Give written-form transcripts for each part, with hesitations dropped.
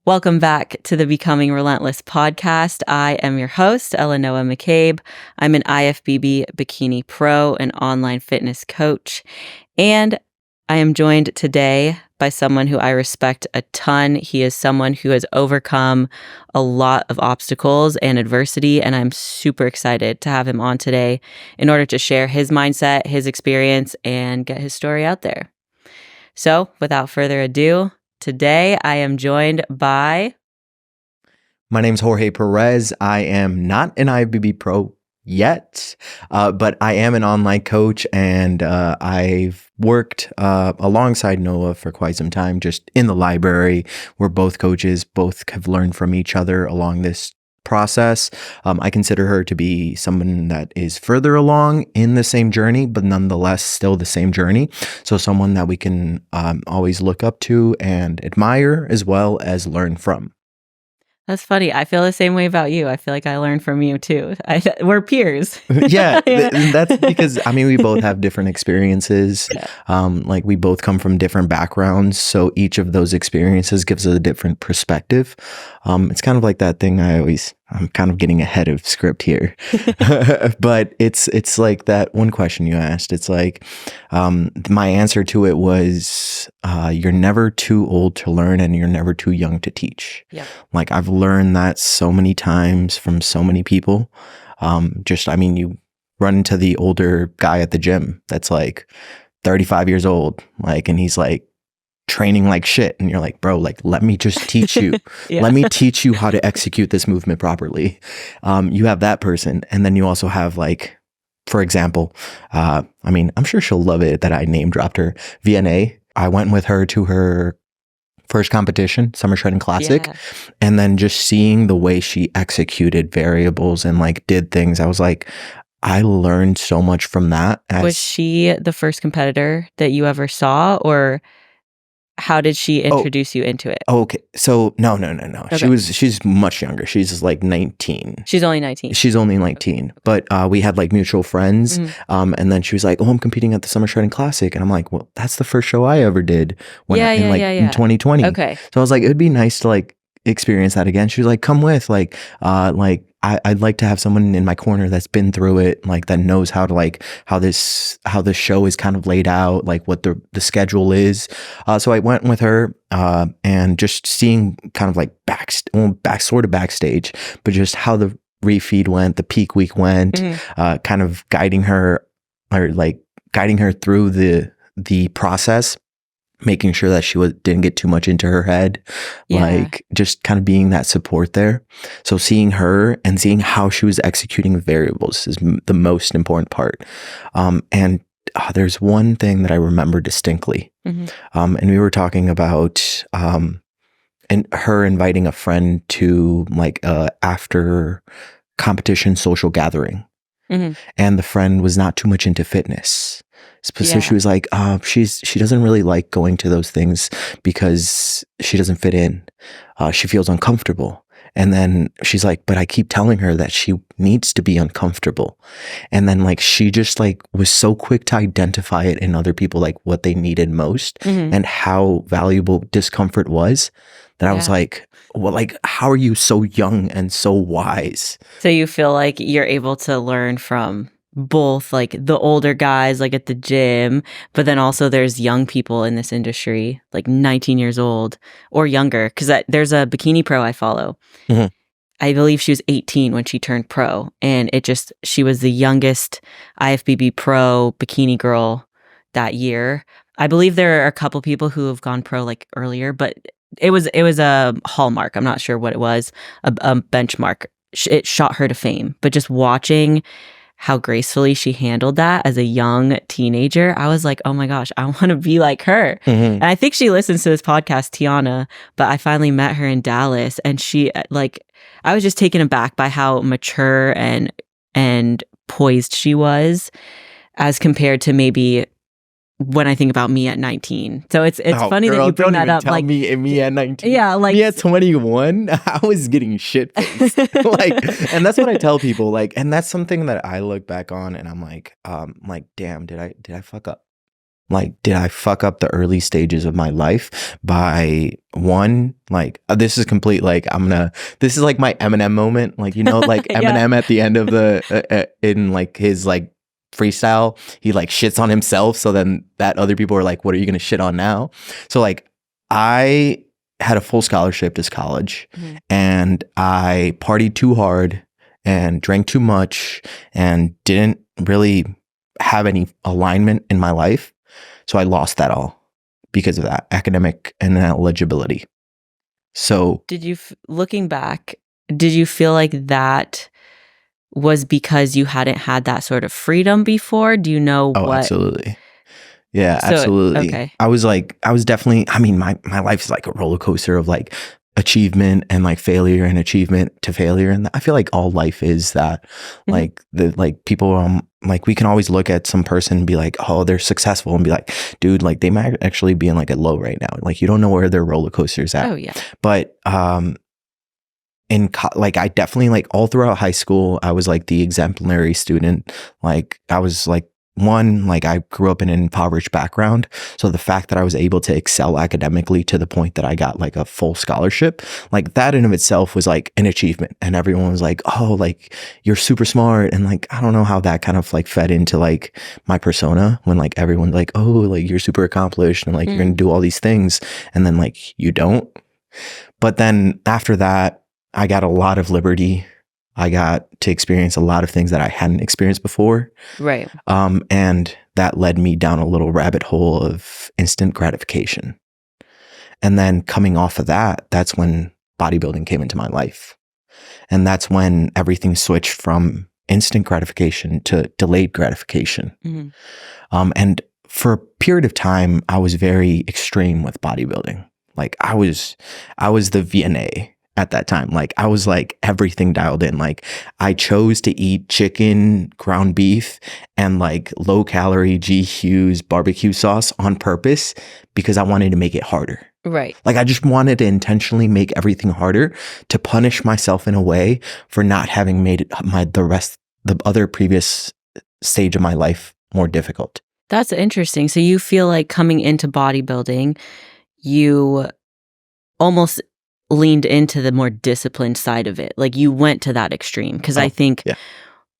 Welcome back to the Becoming Relentless podcast. I am your host, Noa McCabe. I'm an IFBB Bikini Pro and online fitness coach. And I am joined today by someone who I respect a ton. He is someone who has overcome a lot of obstacles and adversity, and I'm super excited to have him on today in order to share his mindset, his experience, and get his story out there. So, without further ado, today I am joined by... My name's Jorge Perez. I am not an IFBB Pro yet, but I am an online coach, and I've worked alongside Noah for quite some time, just in the library. We're both coaches, both have learned from each other along this process. I consider her to be someone that is further along in the same journey, but nonetheless still the same journey. So someone that we can always look up to and admire, as well as learn from. That's funny. I feel the same way about you. I feel like I learned from you too. We're peers. Yeah, that's because, we both have different experiences. Yeah. Like we both come from different backgrounds. So each of those experiences gives us a different perspective. It's kind of like that thing I'm kind of getting ahead of script here, but it's like that one question you asked. It's like, my answer to it was, you're never too old to learn and you're never too young to teach. Yeah. Like I've learned that so many times from so many people. You run into the older guy at the gym that's like 35 years old, and he's like training like shit, and you're like, bro, let me just teach you. Yeah. Let me teach you how to execute this movement properly. You have that person, and then you also have, for example, I'm sure she'll love it that I name dropped her, VNA. I went with her to her first competition, Summer Shredding Classic, and then just seeing the way she executed variables and did things, I was like, I learned so much from that. Was she the first competitor that you ever saw, or how did she introduce you into it? Okay. So no. Okay. She's much younger. She's 19. She's only 19. She's only 19. Okay. But we had mutual friends. Mm-hmm. And then she was like, "Oh, I'm competing at the Summer Shredding Classic." And I'm like, "Well, that's the first show I ever did in 2020." Okay. So I was like, it would be nice to experience that again. She was like, "Come with, I'd like to have someone in my corner that's been through it, that knows how to how this show is kind of laid out, what the schedule is." So I went with her, and just seeing kind of backstage, but just how the refeed went, the peak week went, kind of guiding her through the process, making sure that she didn't get too much into her head, just kind of being that support there. So seeing her and seeing how she was executing variables is the most important part. And there's one thing that I remember distinctly. Mm-hmm. And we were talking about and her inviting a friend to after competition social gathering. Mm-hmm. And the friend was not too much into fitness. So she was like, she doesn't really like going to those things because she doesn't fit in. She feels uncomfortable. And then she's like, but I keep telling her that she needs to be uncomfortable. And then she just was so quick to identify it in other people, what they needed most, and how valuable discomfort was, that I was like, well, how are you so young and so wise? So you feel like you're able to learn from both the older guys at the gym, but then also there's young people in this industry 19 years old or younger, because there's a bikini pro I follow. Mm-hmm. I believe she was 18 when she turned pro, and she was the youngest IFBB pro bikini girl that year. I believe there are a couple people who have gone pro earlier, but it was a hallmark. I'm not sure what it was, a benchmark. It shot her to fame, but just watching how gracefully she handled that as a young teenager, I was like, oh my gosh, I want to be like her. Mm-hmm. And I think she listens to this podcast, Tiana, but I finally met her in Dallas, and she I was just taken aback by how mature and poised she was as compared to maybe when I think about me at 19. So it's funny that you bring that up. Tell me at 19. Yeah, me at 21, I was getting shit faced. And that's what I tell people. And that's something that I look back on, and I'm like, damn, did I fuck up? Like, did I fuck up the early stages of my life by one, like, this is complete, like, this is like my Eminem moment. Like, like Yeah. Eminem at the end of in like his like freestyle, he like shits on himself. So then that other people are like, what are you going to shit on now? So like, I had a full scholarship this college and I partied too hard and drank too much and didn't really have any alignment in my life. So I lost that all because of that academic and eligibility. So did you, looking back, did you feel like that was because you hadn't had that sort of freedom before? Do you know what? Absolutely. Yeah, So, absolutely. okay. I was definitely, I mean, my life is like a roller coaster of like achievement and like failure and achievement to failure. And I feel like all life is that. Like people, like we can always look at some person and be like, oh, they're successful, and be like, dude, like they might actually be in like a low right now. Like you don't know where their roller coaster's at. Oh yeah. But like I definitely, like all throughout high school, I was like the exemplary student. Like I was like, one, like I grew up in an impoverished background. So the fact that I was able to excel academically to the point that I got like a full scholarship, like that in of itself was like an achievement. And everyone was like, oh, like you're super smart. And like, I don't know how that kind of like fed into like my persona when like everyone's like, oh, like you're super accomplished and like you're going to do all these things. And then like you don't. But then after that, I got a lot of liberty. I got to experience a lot of things that I hadn't experienced before. Right. And that led me down a little rabbit hole of instant gratification. And then coming off of that, that's when bodybuilding came into my life. And that's when everything switched from instant gratification to delayed gratification. And for a period of time, I was very extreme with bodybuilding. Like I was the VNA at that time. Like I was like everything dialed in. Like I chose to eat chicken, ground beef, and like low calorie G Hughes barbecue sauce on purpose because I wanted to make it harder. Right. Like I just wanted to intentionally make everything harder to punish myself in a way for not having made it the other previous stage of my life more difficult. That's interesting. So you feel like coming into bodybuilding, you almost leaned into the more disciplined side of it. Like you went to that extreme. Because I think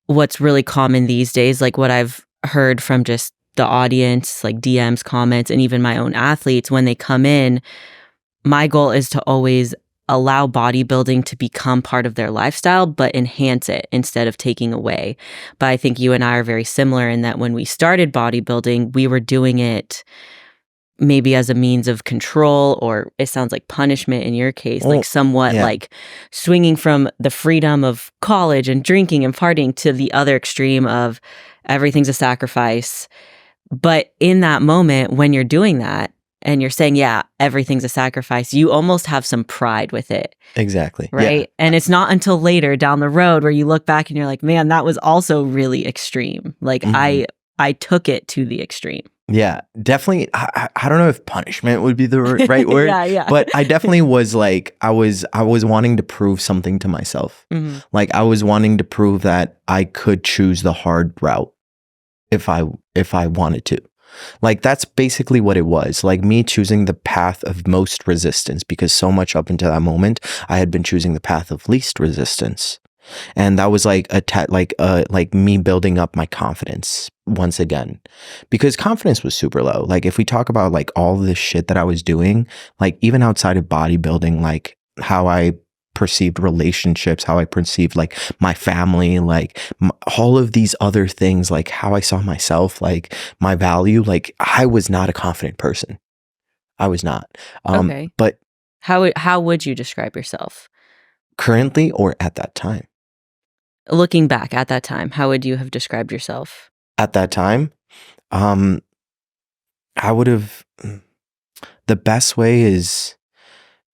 what's really common these days, like what I've heard from just the audience, like DMs, comments, and even my own athletes, when they come in, my goal is to always allow bodybuilding to become part of their lifestyle, but enhance it instead of taking away. But I think you and I are very similar in that when we started bodybuilding, we were doing it maybe as a means of control, or it sounds like punishment in your case, like somewhat like swinging from the freedom of college and drinking and partying to the other extreme of everything's a sacrifice. But in that moment, when you're doing that and you're saying, yeah, everything's a sacrifice, you almost have some pride with it. Exactly. Right. Yeah. And it's not until later down the road where you look back and you're like, man, that was also really extreme. Like I took it to the extreme. Yeah, definitely. I don't know if punishment would be the right word, but I definitely was like, I was wanting to prove something to myself. Like I was wanting to prove that I could choose the hard route if I wanted to. Like that's basically what it was. Like me choosing the path of most resistance, because so much up until that moment, I had been choosing the path of least resistance. And that was like like me building up my confidence once again, because confidence was super low. Like if we talk about like all this shit that I was doing, like even outside of bodybuilding, like how I perceived relationships, how I perceived like my family, like all of these other things, like how I saw myself, like my value, like I was not a confident person. I was not. Okay. But how would you describe yourself? Currently or at that time? Looking back at that time, how would you have described yourself? At that time, I would have, the best way is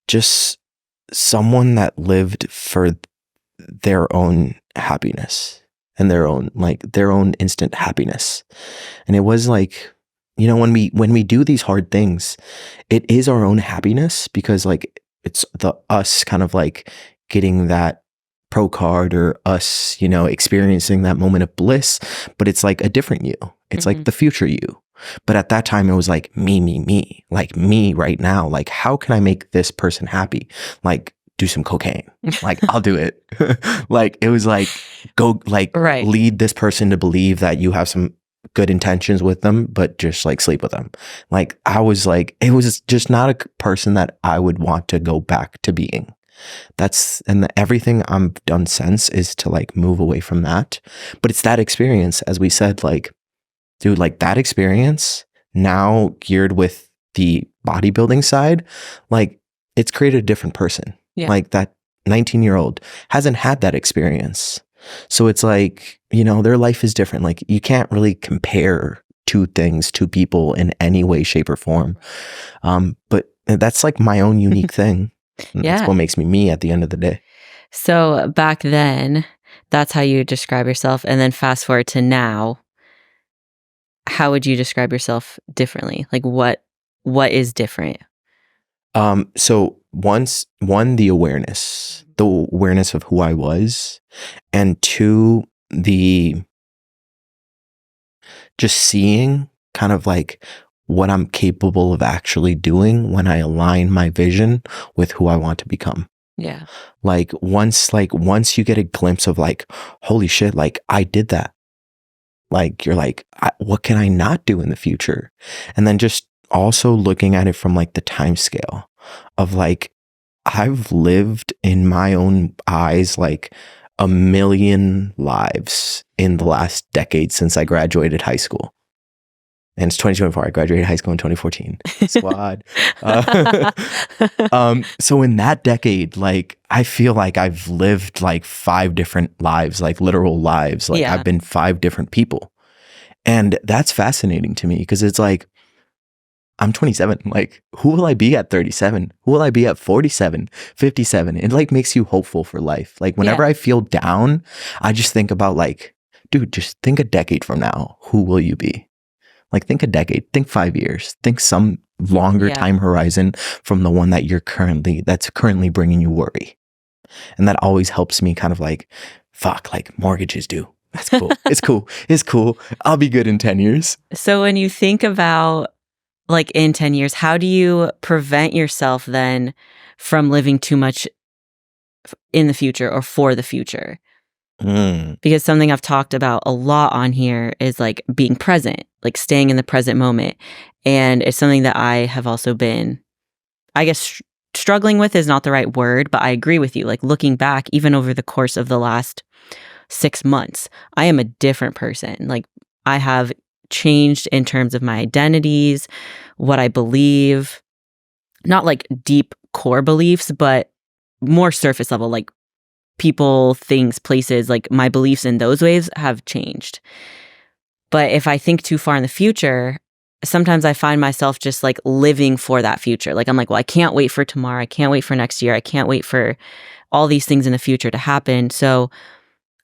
just someone that lived for their own happiness and their own instant happiness. And it was like, you know, when we do these hard things, it is our own happiness, because like it's us kind of like getting that pro card, or us, you know, experiencing that moment of bliss, but it's like a different you. It's like the future you. But at that time, it was like me, like me right now. Like, how can I make this person happy? Like, do some cocaine. Like, I'll do it. Like, it was like, go, like, Right. lead this person to believe that you have some good intentions with them, but just like sleep with them. Like, I was like, it was just not a person that I would want to go back to being. Everything I've done since is to like move away from that. But it's that experience, as we said, like, dude, like that experience now geared with the bodybuilding side, like it's created a different person. Yeah. Like that 19-year-old hasn't had that experience. So it's like, you know, their life is different. Like you can't really compare two things, two people in any way, shape, or form. But that's like my own unique thing. Yeah. That's what makes me at the end of the day. So back then, that's how you describe yourself. And then fast forward to now, how would you describe yourself differently? Like what is different? So one, the awareness of who I was, and two, the just seeing kind of like what I'm capable of actually doing when I align my vision with who I want to become. Yeah. Like once you get a glimpse of like, holy shit, like I did that. Like you're like, what can I not do in the future? And then just also looking at it from like the time scale of like, I've lived in my own eyes like 1 million lives in the last decade since I graduated high school. And it's 2024. I graduated high school in 2014. Squad. So in that decade, like I feel like I've lived like 5 different lives, like literal lives. Like I've been 5 different people. And that's fascinating to me because it's like, I'm 27. Like, who will I be at 37? Who will I be at 47, 57? It like makes you hopeful for life. Like whenever I feel down, I just think about like, dude, just think a decade from now. Who will you be? Like think a decade, think 5 years, think some longer time horizon from the one that that's currently bringing you worry. And that always helps me kind of like, fuck, like mortgages due. That's cool. It's cool. It's cool. I'll be good in 10 years. So when you think about like in 10 years, how do you prevent yourself then from living too much in the future or for the future? Because something I've talked about a lot on here is like being present, like staying in the present moment. And it's something that I have also been, I guess, struggling with is not the right word, but I agree with you. Like looking back, even over the course of the last 6 months, I am a different person. Like I have changed in terms of my identities, what I believe, not like deep core beliefs, but more surface level, like people, things, places, like my beliefs in those ways have changed. But if I think too far in the future, sometimes I find myself just like living for that future. Like I'm like, well, I can't wait for tomorrow. I can't wait for next year. I can't wait for all these things in the future to happen. So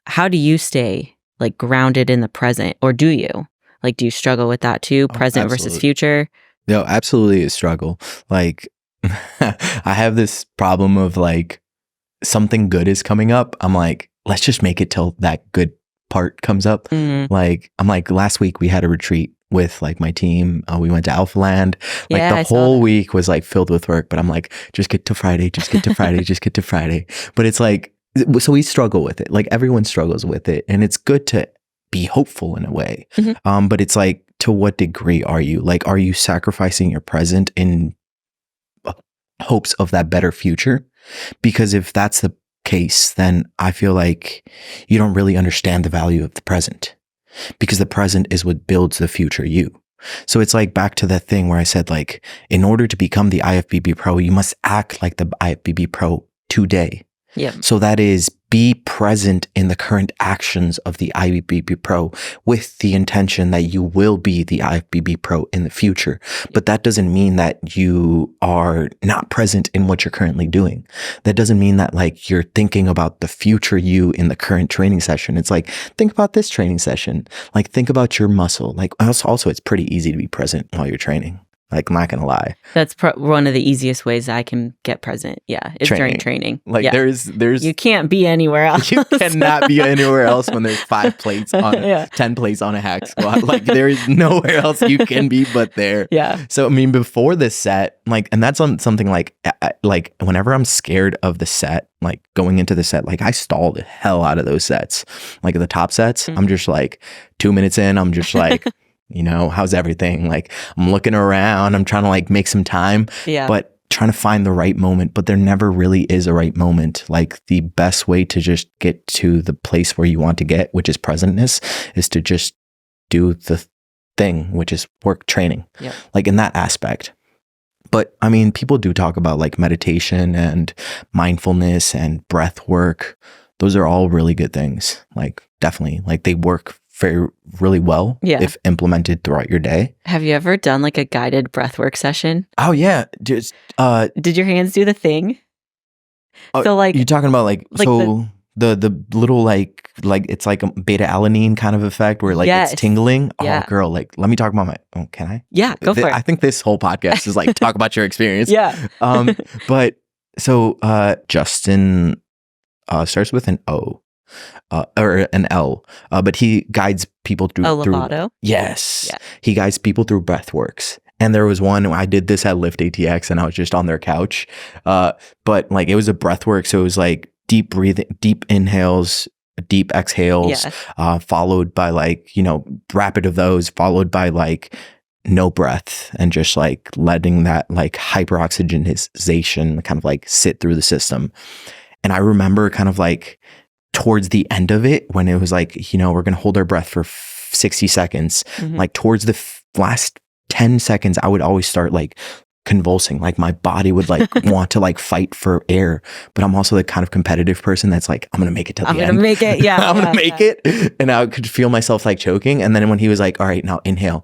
how do you stay like grounded in the present, or do you? Like, do you struggle with that too? Present versus future? No, absolutely a struggle. Like I have this problem of like something good is coming up. I'm like, let's just make it till that good part comes up. Like, I'm like, last week we had a retreat with like my team. We went to Alpha Land. Like the whole week was like filled with work, but I'm like, just get to Friday, just get to Friday, just get to Friday. But it's like, so we struggle with it. Like everyone struggles with it. And it's good to be hopeful in a way. But it's like, to what degree are you? Like, are you sacrificing your present in hopes of that better future? Because if that's the case, then I feel like you don't really understand the value of the present, because the present is what builds the future you. So it's like back to that thing where I said, like, in order to become the IFBB pro, you must act like the IFBB pro today. Yeah. So that is, be present in the current actions of the IFBB pro with the intention that you will be the IFBB pro in the future. But that doesn't mean that you are not present in what you're currently doing. That doesn't mean that like you're thinking about the future you in the current training session. It's like, think about this training session. Like think about your muscle. Like also it's pretty easy to be present while you're training. Like, I'm not gonna lie. That's one of the easiest ways I can get present. Yeah, is during training. Like, yeah. there's you can't be anywhere else. You cannot be anywhere else when there's 5 plates on 10 plates on a hack squat. Like, there is nowhere else you can be but there. Yeah. So I mean, before this set, like, and that's something like whenever I'm scared of the set, like going into the set, like I stall the hell out of those sets. Like the top sets, I'm just like 2 minutes in, I'm just like. You know, how's everything? Like, I'm looking around, I'm trying to like make some time, but trying to find the right moment, but there never really is a right moment. Like, the best way to just get to the place where you want to get, which is presentness, is to just do the thing, which is work training, like in that aspect. But I mean, people do talk about like meditation and mindfulness and breath work. Those are all really good things. Like, definitely, like they work really well if implemented throughout your day. Have you ever done like a guided breathwork session? Oh yeah, just did your hands do the thing? So like, you're talking about like so the little like it's like a beta alanine kind of effect where like it's tingling. Oh girl, like let me talk about my. Can I? Yeah, go for it. I think this whole podcast is like talk about your experience. But so Justin starts with an O. Or an L, but he guides people through. Lovato? Yes. Yeah. He guides people through breathworks. And there was one, I did this at Lift ATX and I was just on their couch. But like it was a breathwork. So it was like deep breathing, deep inhales, deep exhales, followed by like, you know, rapid of those, followed by like no breath and just like letting that like hyperoxygenization kind of like sit through the system. And I remember kind of like towards the end of it, when it was like, you know, we're going to hold our breath for 60 seconds, like towards the last 10 seconds, I would always start like convulsing. Like my body would like want to like fight for air, but I'm also the kind of competitive person that's like, I'm going to make it till the end. I'm going to make it. Yeah. I'm going to make it. And I could feel myself like choking. And then when he was like, all right, now inhale,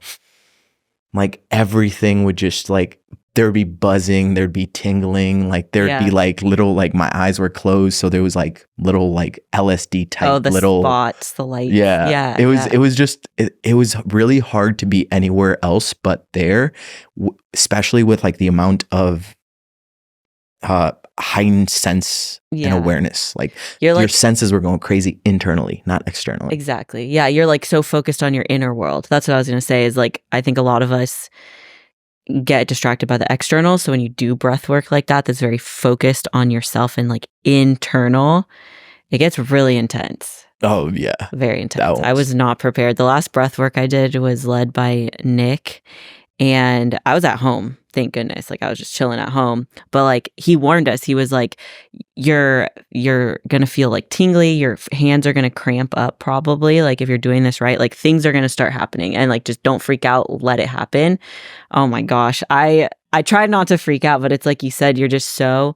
like everything would just like, there would be buzzing, there'd be tingling, like there'd be like little, like my eyes were closed. So there was like little like LSD type little spots, the light. Yeah. It was just, it was really hard to be anywhere else but there, especially with like the amount of heightened sense and awareness. Like your senses were going crazy internally, not externally. Exactly. Yeah. You're like so focused on your inner world. That's what I was going to say is like, I think a lot of us get distracted by the external. So when you do breath work like that, that's very focused on yourself and like internal, it gets really intense. Oh yeah. Very intense. I was not prepared. The last breath work I did was led by Nick and I was at home. Thank goodness. Like I was just chilling at home, but like he warned us, he was like, you're going to feel like tingly. Your hands are going to cramp up probably. Like if you're doing this right, like things are going to start happening and like, just don't freak out. Let it happen. Oh my gosh. I tried not to freak out, but it's like you said, you're just so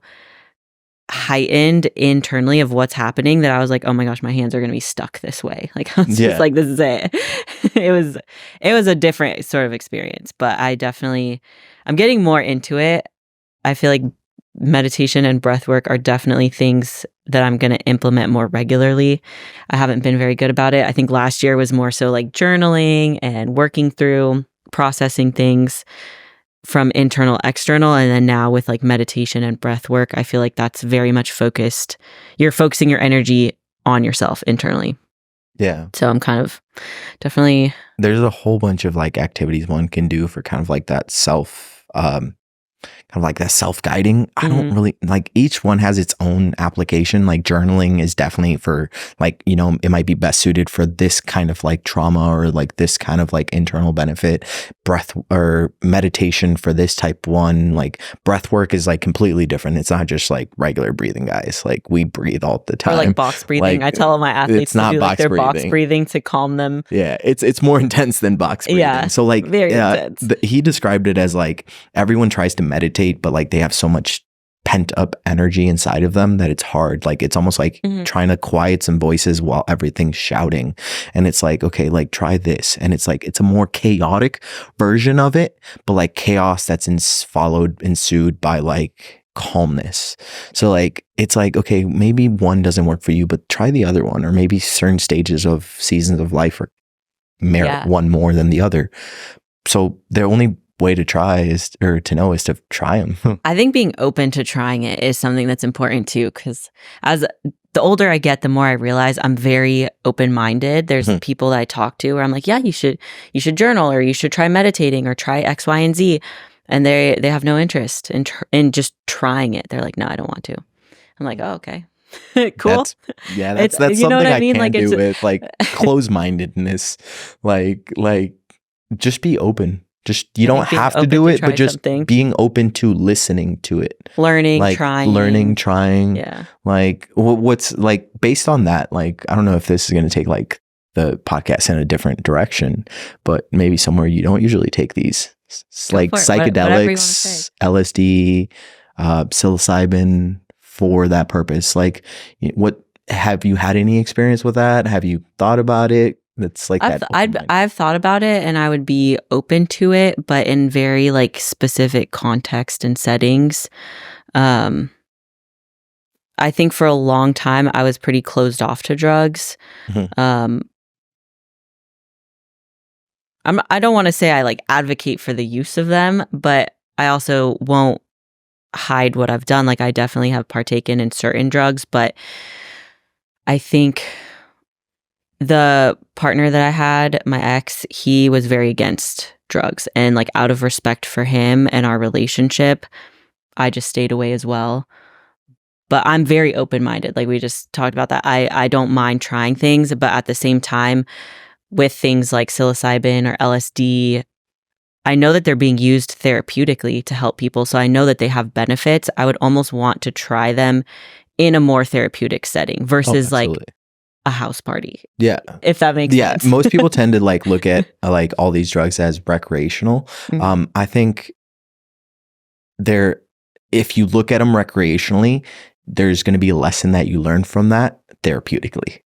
heightened internally of what's happening that I was like, oh my gosh, my hands are going to be stuck this way. Like I was just like, this is it. It was a different sort of experience, but I'm getting more into it. I feel like meditation and breath work are definitely things that I'm going to implement more regularly. I haven't been very good about it. I think last year was more so like journaling and working through processing things from internal, external. And then now with like meditation and breath work, I feel like that's very much focused. You're focusing your energy on yourself internally. Yeah. So I'm kind of definitely. There's a whole bunch of like activities one can do for kind of like that kind of like that self-guiding. I don't really like, each one has its own application. Like journaling is definitely for like, you know, it might be best suited for this kind of like trauma or like this kind of like internal benefit. Breath or meditation for this type one, like breath work is like completely different. It's not just like regular breathing, guys. Like we breathe all the time. Or like box breathing. I tell my athletes to do like their box breathing to calm them. Yeah, it's more intense than box breathing. Yeah, so like very intense. He described it as like everyone tries to meditate, but like they have so much pent up energy inside of them that it's hard. Like it's almost like trying to quiet some voices while everything's shouting. And it's like, okay, like try this. And it's like, it's a more chaotic version of it, but like chaos that's ensued by like calmness. So like, it's like, okay, maybe one doesn't work for you, but try the other one. Or maybe certain stages of seasons of life merit one more than the other. So the only way to try is, or to know, is to try them. I think being open to trying it is something that's important too, because as the older I get, the more I realize I'm very open-minded. There's people that I talk to where I'm like, yeah, you should journal, or you should try meditating, or try X, Y, and Z. And they have no interest in just trying it. They're like, no, I don't want to. I'm like, oh, okay. Cool. That's something you know what I mean? can Like, do with like close-mindedness. Like just be open. Just, you don't have to do it, but just something. being open to listening to it. Learning, like, trying. Yeah. Like what's like based on that, like, I don't know if this is going to take like the podcast in a different direction, but maybe somewhere you don't usually take these. It's like psychedelics, LSD, psilocybin for that purpose. Like, what, have you had any experience with that? Have you thought about it? That's like I've thought about it, and I would be open to it, but in very like specific context and settings. I think for a long time I was pretty closed off to drugs. I don't want to say I like advocate for the use of them, but I also won't hide what I've done. Like, I definitely have partaken in certain drugs, but I think the partner that I had, my ex, he was very against drugs, and like out of respect for him and our relationship, I just stayed away as well. But I'm very open-minded. Like we just talked about that. I don't mind trying things, but at the same time, with things like psilocybin or LSD, I know that they're being used therapeutically to help people. So I know that they have benefits. I would almost want to try them in a more therapeutic setting versus like a house party. Yeah. If that makes sense. Yeah. Most people tend to like look at like all these drugs as recreational. I think if you look at them recreationally, there's going to be a lesson that you learn from that therapeutically.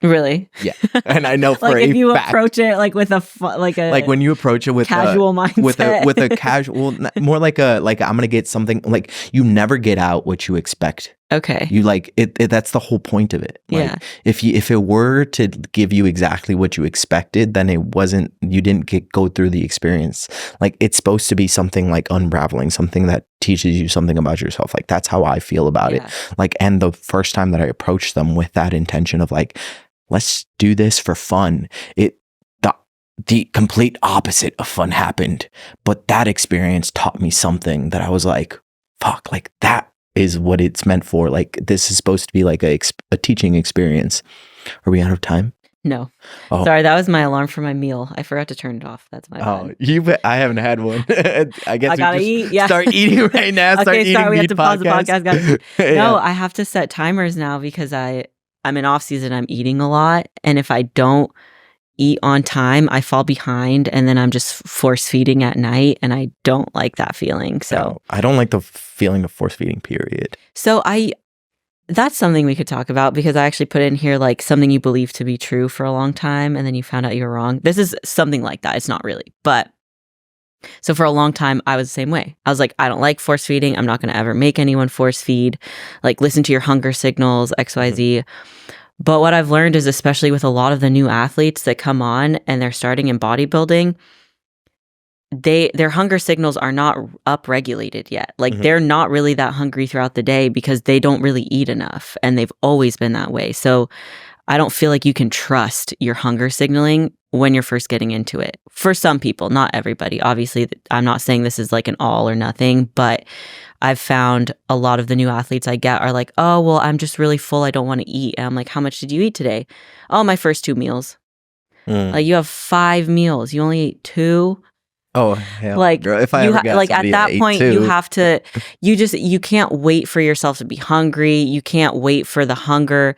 Really? Yeah. And I know for like if you fact, approach it like with like when you approach it with casual mindset, with a casual, more like I'm going to get something, like you never get out what you expect. Okay. You like it, that's the whole point of it. Like, yeah. If it were to give you exactly what you expected, then you didn't go through the experience. Like, it's supposed to be something like unraveling, something that teaches you something about yourself. Like, that's how I feel about it. Like, and the first time that I approached them with that intention of like, let's do this for fun, the complete opposite of fun happened. But that experience taught me something that I was like, fuck, like that is what it's meant for. Like, this is supposed to be like a teaching experience. Are we out of time? No. Oh. Sorry, that was my alarm for my meal. I forgot to turn it off. That's my bad. I haven't had one. I guess I gotta eat. Yeah. Start eating right now. Okay, sorry, we have to pause the podcast. Guys. No, I have to set timers now because I'm in off season. I'm eating a lot, and if I don't eat on time, I fall behind, and then I'm just force feeding at night, and I don't like that feeling. So I don't like the feeling of force feeding, period. So that's something we could talk about, because I actually put in here like something you believed to be true for a long time, and then you found out you were wrong. This is something like that. It's not really, but so for a long time, I was the same way. I was like, I don't like force feeding. I'm not going to ever make anyone force feed. Like, listen to your hunger signals, XYZ. But what I've learned is, especially with a lot of the new athletes that come on and they're starting in bodybuilding, their hunger signals are not upregulated yet. Like, they're not really that hungry throughout the day because they don't really eat enough, and they've always been that way. So I don't feel like you can trust your hunger signaling when you're first getting into it. For some people, not everybody. Obviously, I'm not saying this is like an all or nothing, but I've found a lot of the new athletes I get are like, oh, well, I'm just really full. I don't want to eat. And I'm like, how much did you eat today? Oh, my first 2 meals. Like, you have 5 meals. You only ate 2. Oh, hell, like, girl, if I ever got like at that point, you have to, you can't wait for yourself to be hungry. You can't wait for the hunger.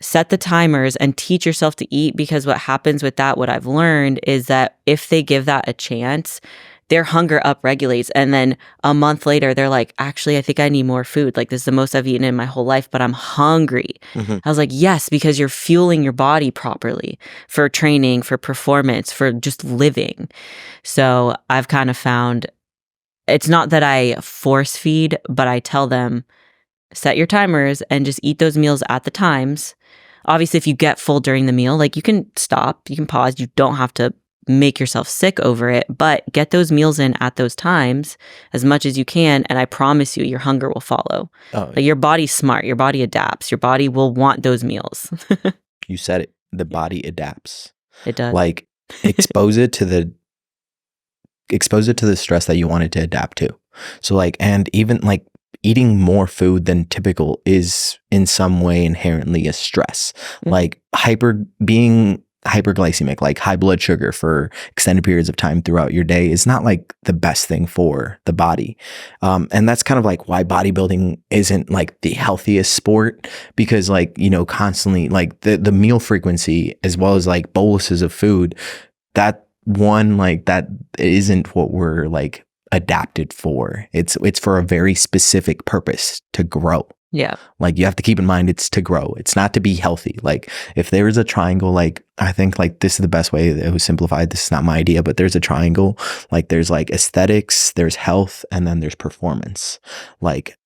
Set the timers and teach yourself to eat, because what happens with that, what I've learned is that if they give that a chance, their hunger upregulates. And then a month later, they're like, actually, I think I need more food. Like, this is the most I've eaten in my whole life, but I'm hungry. I was like, yes, because you're fueling your body properly for training, for performance, for just living. So I've kind of found it's not that I force feed, but I tell them, set your timers and just eat those meals at the times. Obviously, if you get full during the meal, like, you can stop, you can pause. You don't have to make yourself sick over it, but get those meals in at those times as much as you can. And I promise you, your hunger will follow. Oh, Like your body's smart. Your body adapts. Your body will want those meals. you said it. The body adapts. It does. Like expose it to the stress that you want it to adapt to. So like, and even like eating more food than typical is in some way inherently a stress. Like being hyperglycemic, like high blood sugar for extended periods of time throughout your day is not like the best thing for the body. And that's kind of like why bodybuilding isn't like the healthiest sport, because like, you know, constantly like the meal frequency as well as like boluses of food, that isn't what we're like adapted for. It's for a very specific purpose, to grow. Yeah. Like you have to keep in mind it's to grow. It's not to be healthy. Like if there is a triangle, like I think like this is the best way that it was simplified. This is not my idea, but there's a triangle. Like there's like aesthetics, there's health, and then there's performance. Like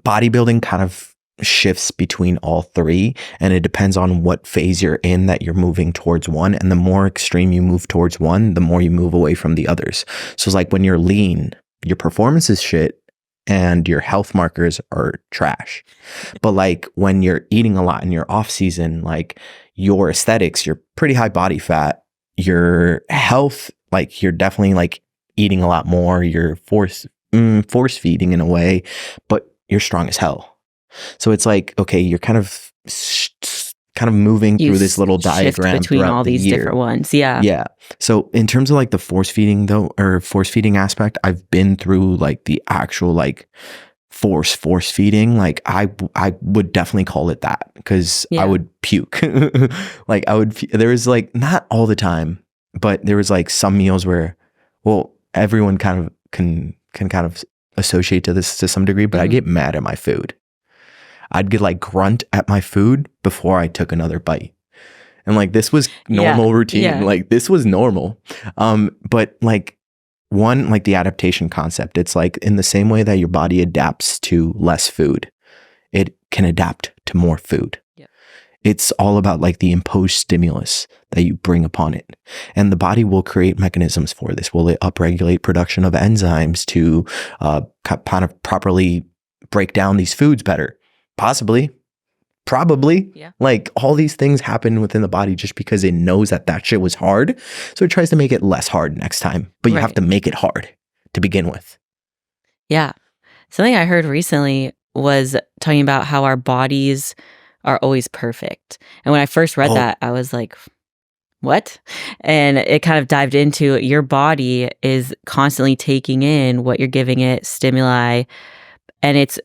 bodybuilding kind of shifts between all three, and it depends on what phase you're in that you're moving towards one. And the more extreme you move towards one, the more you move away from the others. So it's like when you're lean, your performance is shit and your health markers are trash. But like when you're eating a lot in your off season, like your aesthetics, you're pretty high body fat, your health, like you're definitely like eating a lot more, you're force feeding in a way, but you're strong as hell. So it's like, okay, you're kind of moving through this little diagram between all these different ones. Yeah. Yeah. So in terms of like the force feeding aspect, I've been through like the actual like force feeding. Like I would definitely call it that, because I would puke. Like there was like, not all the time, but there was like some meals where, well, everyone kind of can kind of associate to this to some degree, but I get mad at my food. I'd get like grunt at my food before I took another bite. And like, this was normal routine. Yeah. Like this was normal. But like like the adaptation concept, it's like in the same way that your body adapts to less food, it can adapt to more food. Yep. It's all about like the imposed stimulus that you bring upon it. And the body will create mechanisms for this. Will it upregulate production of enzymes to kind of properly break down these foods better? Possibly, probably. Yeah. Like all these things happen within the body just because it knows that shit was hard. So it tries to make it less hard next time, but you have to make it hard to begin with. Yeah. Something I heard recently was talking about how our bodies are always perfect. And when I first read that, I was like, what? And it kind of dived into your body is constantly taking in what you're giving it, stimuli. And its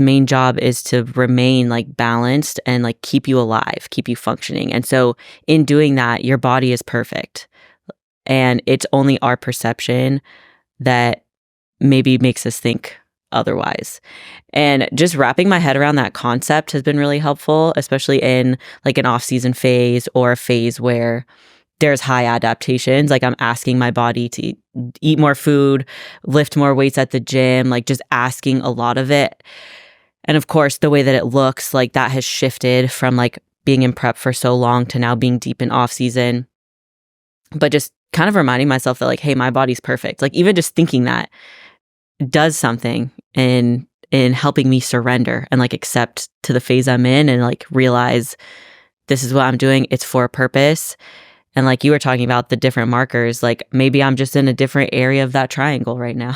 main job is to remain like balanced and like keep you alive, keep you functioning. And so in doing that, your body is perfect. And it's only our perception that maybe makes us think otherwise. And just wrapping my head around that concept has been really helpful, especially in like an off-season phase or a phase where there's high adaptations. Like I'm asking my body to eat more food, lift more weights at the gym, like just asking a lot of it. And of course, the way that it looks, like that has shifted from like being in prep for so long to now being deep in off season. But just kind of reminding myself that like, hey, my body's perfect. Like even just thinking that does something in helping me surrender and like accept to the phase I'm in and like realize this is what I'm doing. It's for a purpose. And like you were talking about the different markers, like maybe I'm just in a different area of that triangle right now.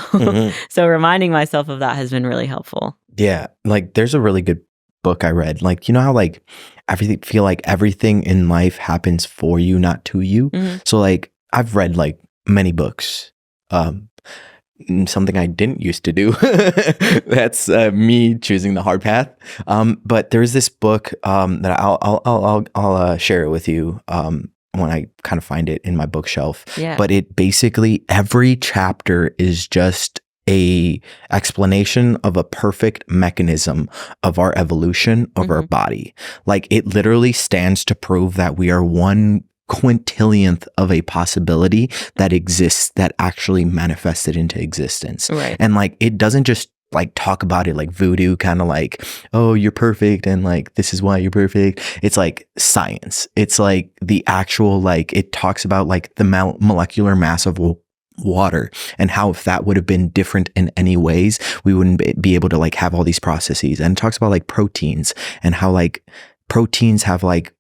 So reminding myself of that has been really helpful. Yeah. Like there's a really good book I read. Like, you know how like everything in life happens for you, not to you. So like I've read like many books. Something I didn't used to do. That's me choosing the hard path. But there's this book that I'll share it with you when I kind of find it in my bookshelf. Yeah. But it basically, every chapter is just a explanation of a perfect mechanism of our evolution of our body. Like it literally stands to prove that we are 1/quintillionth of a possibility that exists, that actually manifested into existence. Right. And like it doesn't just like talk about it like voodoo, kind of like, oh, you're perfect and like this is why you're perfect. It's like science. It's like the actual, like, it talks about like the molecular mass of water and how if that would have been different in any ways, we wouldn't be able to like have all these processes. And it talks about like proteins and how like proteins have like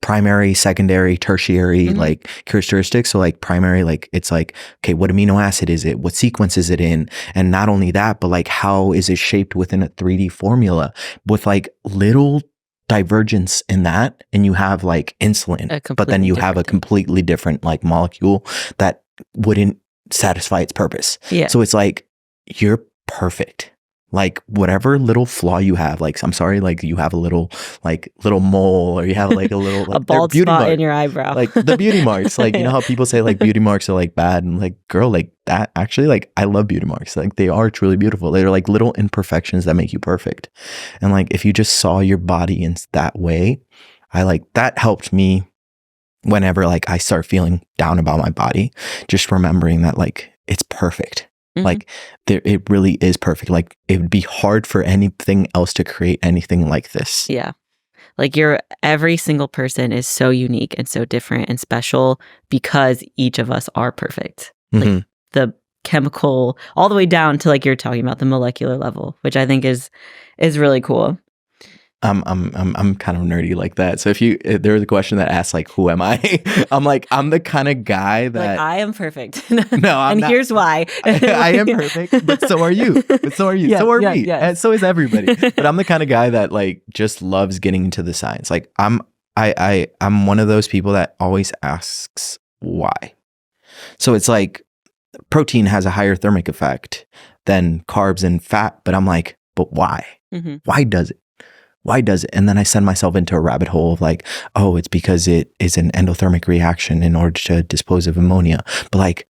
primary, secondary, tertiary like characteristics. So like primary, like it's like, okay, what amino acid is it? What sequence is it in? And not only that, but like how is it shaped within a 3D formula with like little divergence in that, and you have like insulin, but then you have a completely different like molecule that wouldn't satisfy its purpose. Yeah. So it's like, you're perfect. Like whatever little flaw you have, like, I'm sorry, like you have a little mole, or you have like a little like, a bald spot in your eyebrow, like the beauty marks, like, you know how people say like beauty marks are like bad, and like, girl, like that actually, like, I love beauty marks. Like they are truly beautiful. They're like little imperfections that make you perfect. And like, if you just saw your body in that way, that helped me whenever like I start feeling down about my body, just remembering that like it's perfect. Like it really is perfect. Like it would be hard for anything else to create anything like this. Yeah. Like every single person is so unique and so different and special because each of us are perfect. Like the chemical, all the way down to like you're talking about the molecular level, which I think is really cool. I'm kind of nerdy like that. So if there was a question that asks like, who am I? I'm like, I'm the kind of guy that like, I am perfect. No, I'm and not. Here's why. I am perfect, but so are you. But so are you. So are we. Yes. And so is everybody. But I'm the kind of guy that like just loves getting into the science. Like I'm one of those people that always asks why. So it's like protein has a higher thermic effect than carbs and fat, but I'm like, but why? Why does it? Why does it? And then I send myself into a rabbit hole of like, oh, it's because it is an endothermic reaction in order to dispose of ammonia. But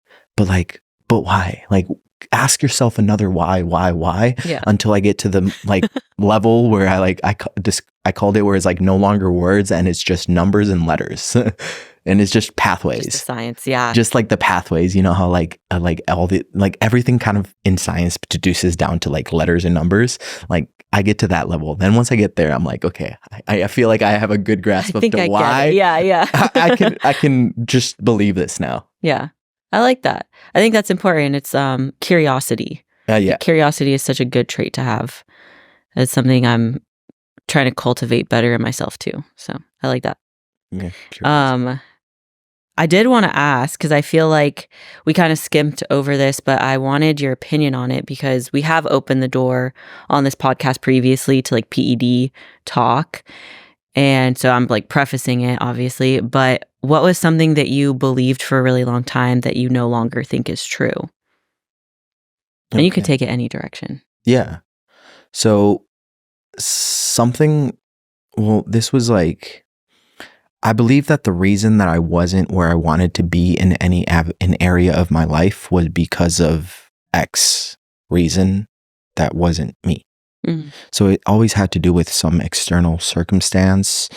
why? Like, ask yourself another why, until I get to the like level where I called it where it's like no longer words and it's just numbers and letters. And it's just pathways. Just science, yeah. Just like the pathways, you know how like all the, like everything kind of in science deduces down to like letters and numbers. Like I get to that level. Then once I get there, I'm like, okay, I feel like I have a good grasp of the why. Yeah. I can just believe this now. Yeah. I like that. I think that's important. It's curiosity. Yeah. Curiosity is such a good trait to have. It's something I'm trying to cultivate better in myself too. So I like that. Yeah. I did want to ask, because I feel like we kind of skimped over this, but I wanted your opinion on it because we have opened the door on this podcast previously to like PED talk. And so I'm like prefacing it, obviously. But what was something that you believed for a really long time that you no longer think is true? And you can take it any direction. Yeah. So this was like, I believe that the reason that I wasn't where I wanted to be in an area of my life was because of X reason that wasn't me. So it always had to do with some external circumstance,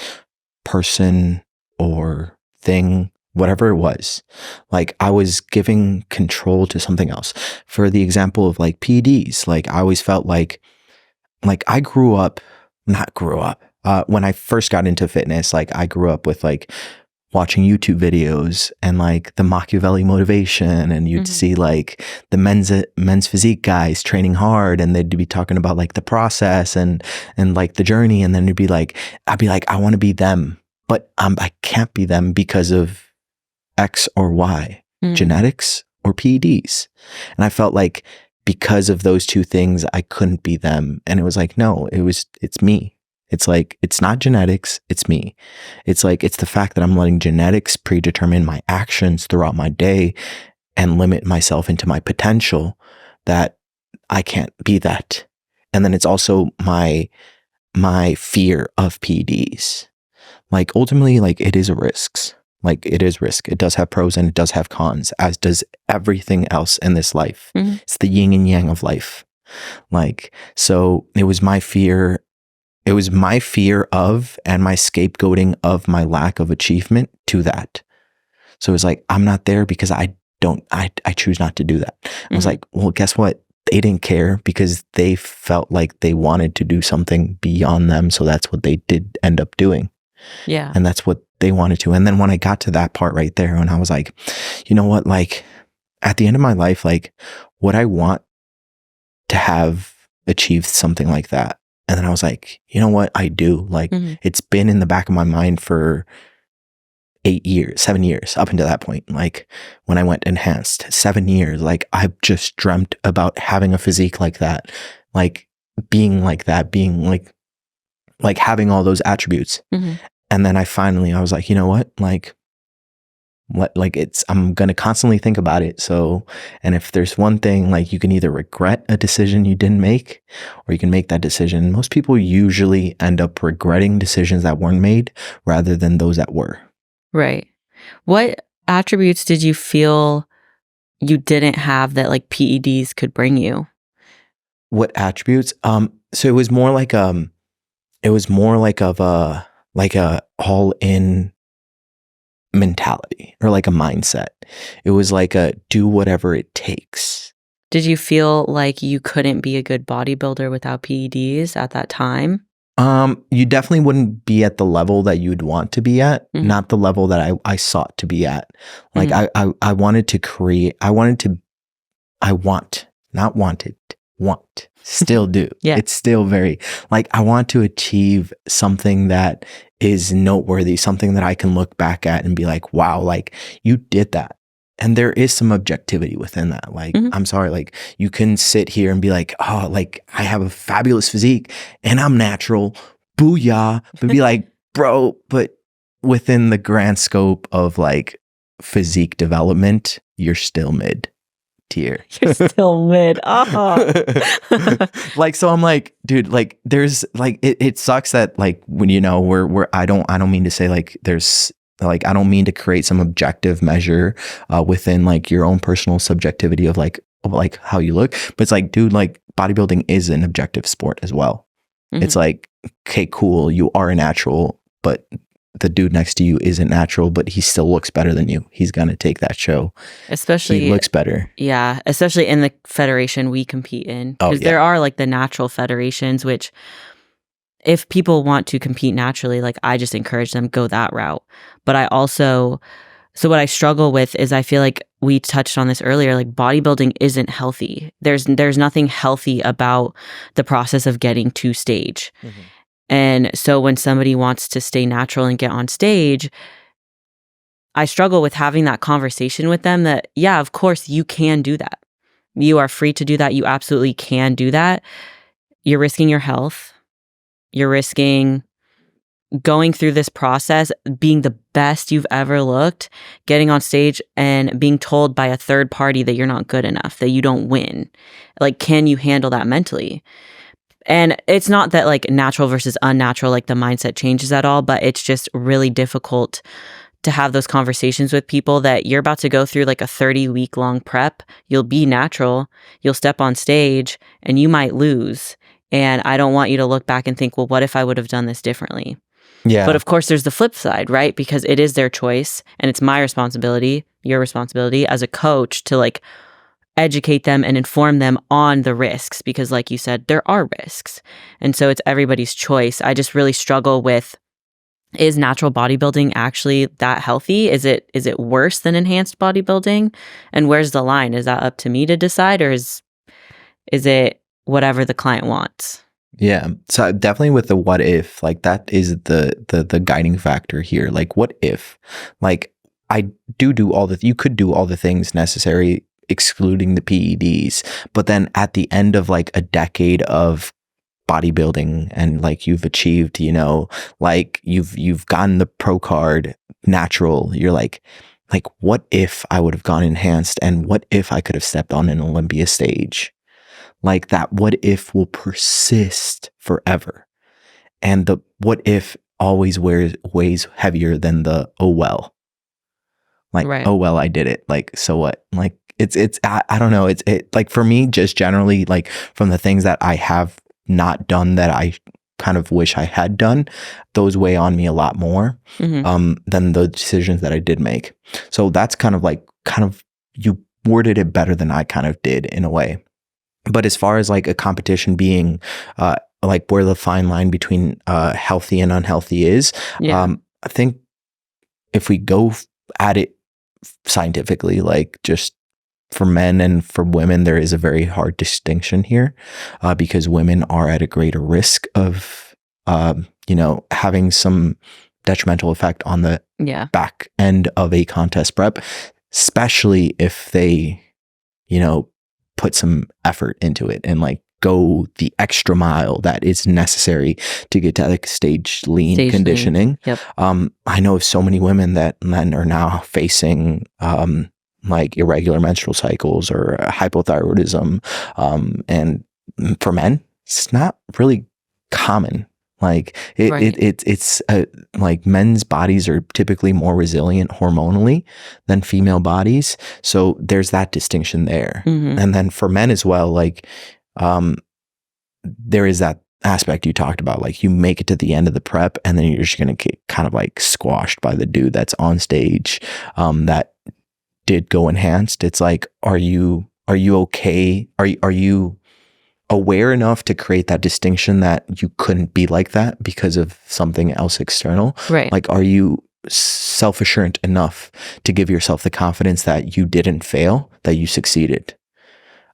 person, or thing, whatever it was. Like I was giving control to something else. For the example of like PEDs, like I always felt like I when I first got into fitness, like I grew up with like watching YouTube videos and like the Machiavelli motivation, and you'd see like the men's physique guys training hard, and they'd be talking about like the process and like the journey, and then I'd be like, I want to be them, but I can't be them because of X or Y, genetics or PEDs, and I felt like because of those two things, I couldn't be them, and it was like, no, it's me. It's like, it's not genetics, it's me. It's like, it's the fact that I'm letting genetics predetermine my actions throughout my day and limit myself into my potential, that I can't be that. And then it's also my fear of PEDs. Like ultimately, like it is a risk. Like it is risk. It does have pros and it does have cons, as does everything else in this life. It's the yin and yang of life. Like, so it was my fear. It was my fear of and my scapegoating of my lack of achievement to that. So it was like, I'm not there because I choose not to do that. I was like, well, guess what? they didn't care because they felt like they wanted to do something beyond them. So that's what they did end up doing. Yeah. And that's what they wanted to. And then when I got to that part right there, and I was like, you know what, like at the end of my life, like would I want to have achieved something like that? And then I was like, you know what, I do. Like it's been in the back of my mind for 7 years up until that point. Like when I went enhanced, 7 years, like I've just dreamt about having a physique like that, like being like that, being like having all those attributes. And then I was like, you know what, like I'm going to constantly think about it. So, and if there's one thing, like you can either regret a decision you didn't make, or you can make that decision. Most people usually end up regretting decisions that weren't made rather than those that were. Right. What attributes did you feel you didn't have that like PEDs could bring you? What attributes? So it was more like of a all in mentality, or like a mindset. It was like a do whatever it takes. Did you feel like you couldn't be a good bodybuilder without PEDs at that time? You definitely wouldn't be at the level that you'd want to be at, not the level that I sought to be at. Like I wanted to create, still do. Yeah. It's still very, like, I want to achieve something that is noteworthy, something that I can look back at and be like, wow, like you did that. And there is some objectivity within that. Like, I'm sorry, like you can sit here and be like, oh, like I have a fabulous physique and I'm natural. Booyah. But be like, bro, but within the grand scope of like physique development, you're still mid tier. You're still mid. Like, so I'm like, dude, like there's like, it sucks that like when, you know, I don't mean to say like there's, like, I don't mean to create some objective measure within like your own personal subjectivity of like how you look. But it's like, dude, like bodybuilding is an objective sport as well. It's like, okay, cool. You are a natural, but the dude next to you isn't natural, but he still looks better than you. He's going to take that show. Especially, he looks better. Yeah. Especially in the federation we compete in. Because there are like the natural federations, which if people want to compete naturally, like I just encourage them go that route. But I also, so what I struggle with is I feel like we touched on this earlier, like bodybuilding isn't healthy. There's nothing healthy about the process of getting to stage. And so when somebody wants to stay natural and get on stage, I struggle with having that conversation with them that, yeah, of course you can do that. You are free to do that. You absolutely can do that. You're risking your health. You're risking going through this process, being the best you've ever looked, getting on stage and being told by a third party that you're not good enough, that you don't win. Like, can you handle that mentally? And it's not that like natural versus unnatural, like the mindset changes at all, but it's just really difficult to have those conversations with people that you're about to go through like a 30-week long prep. You'll be natural, you'll step on stage and you might lose. And I don't want you to look back and think, well, what if I would have done this differently? Yeah. But of course, there's the flip side, right? Because it is their choice and it's my responsibility, your responsibility as a coach to like educate them and inform them on the risks, because like you said, there are risks. And so it's everybody's choice. I just really struggle with, is natural bodybuilding actually that healthy? Is it worse than enhanced bodybuilding? And where's the line? Is that up to me to decide, or is it whatever the client wants? Yeah. So definitely with the what if, like that is the guiding factor here. Like, what if, like I do all the, you could do all the things necessary excluding the PEDs, but then at the end of like a decade of bodybuilding and like you've achieved, you know, like you've gotten the pro card natural, you're like what if I would have gone enhanced, and what if I could have stepped on an Olympia stage? Like that what if will persist forever. And the what if always weighs heavier than the oh well. Like, right. Oh well, I did it. Like, so what? Like it's I don't know. It's like for me, just generally like from the things that I have not done that I kind of wish I had done, those weigh on me a lot more than the decisions that I did make. So that's kind of you worded it better than I kind of did in a way. But as far as like a competition being like where the fine line between healthy and unhealthy is, I think if we go at it scientifically, like just for men and for women, there is a very hard distinction here because women are at a greater risk of, having some detrimental effect on the back end of a contest prep, especially if they, put some effort into it and like go the extra mile that is necessary to get to like stage lean conditioning. Yep. I know of so many women that men are now facing like irregular menstrual cycles or hypothyroidism. And for men, it's not really common. Like it's like men's bodies are typically more resilient hormonally than female bodies. So there's that distinction there. And then for men as well, like there is that aspect you talked about, like you make it to the end of the prep and then you're just going to get kind of like squashed by the dude that's on stage that did go enhanced. It's like, are you okay? Are you aware enough to create that distinction that you couldn't be like that because of something else external? Right. Like, are you self-assured enough to give yourself the confidence that you didn't fail, that you succeeded?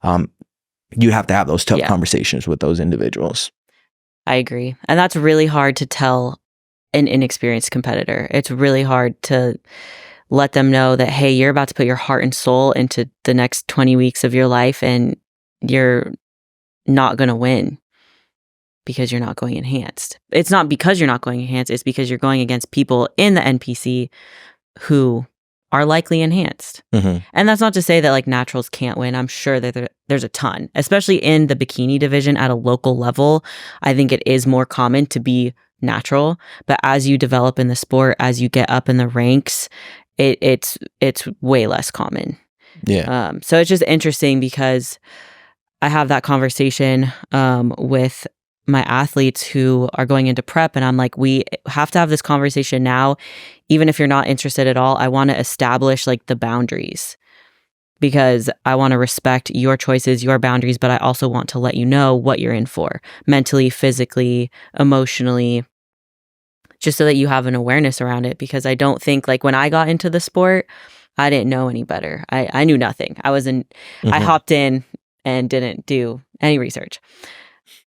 You have to have those tough conversations with those individuals. I agree. And that's really hard to tell an inexperienced competitor. It's really hard to let them know that, hey, you're about to put your heart and soul into the next 20 weeks of your life and you're not going to win because you're not going enhanced. It's not because you're not going enhanced. It's because you're going against people in the NPC who are likely enhanced. And that's not to say that like naturals can't win. I'm sure that there's a ton, especially in the bikini division at a local level. I think it is more common to be natural, but as you develop in the sport, as you get up in the ranks, it's way less common. Yeah. So it's just interesting because I have that conversation with my athletes who are going into prep, and I'm like, we have to have this conversation now, even if you're not interested at all. I want to establish like the boundaries because I want to respect your choices, your boundaries, but I also want to let you know what you're in for mentally, physically, emotionally, just so that you have an awareness around it. Because I don't think like when I got into the sport, I didn't know any better. I knew nothing. I hopped in and didn't do any research,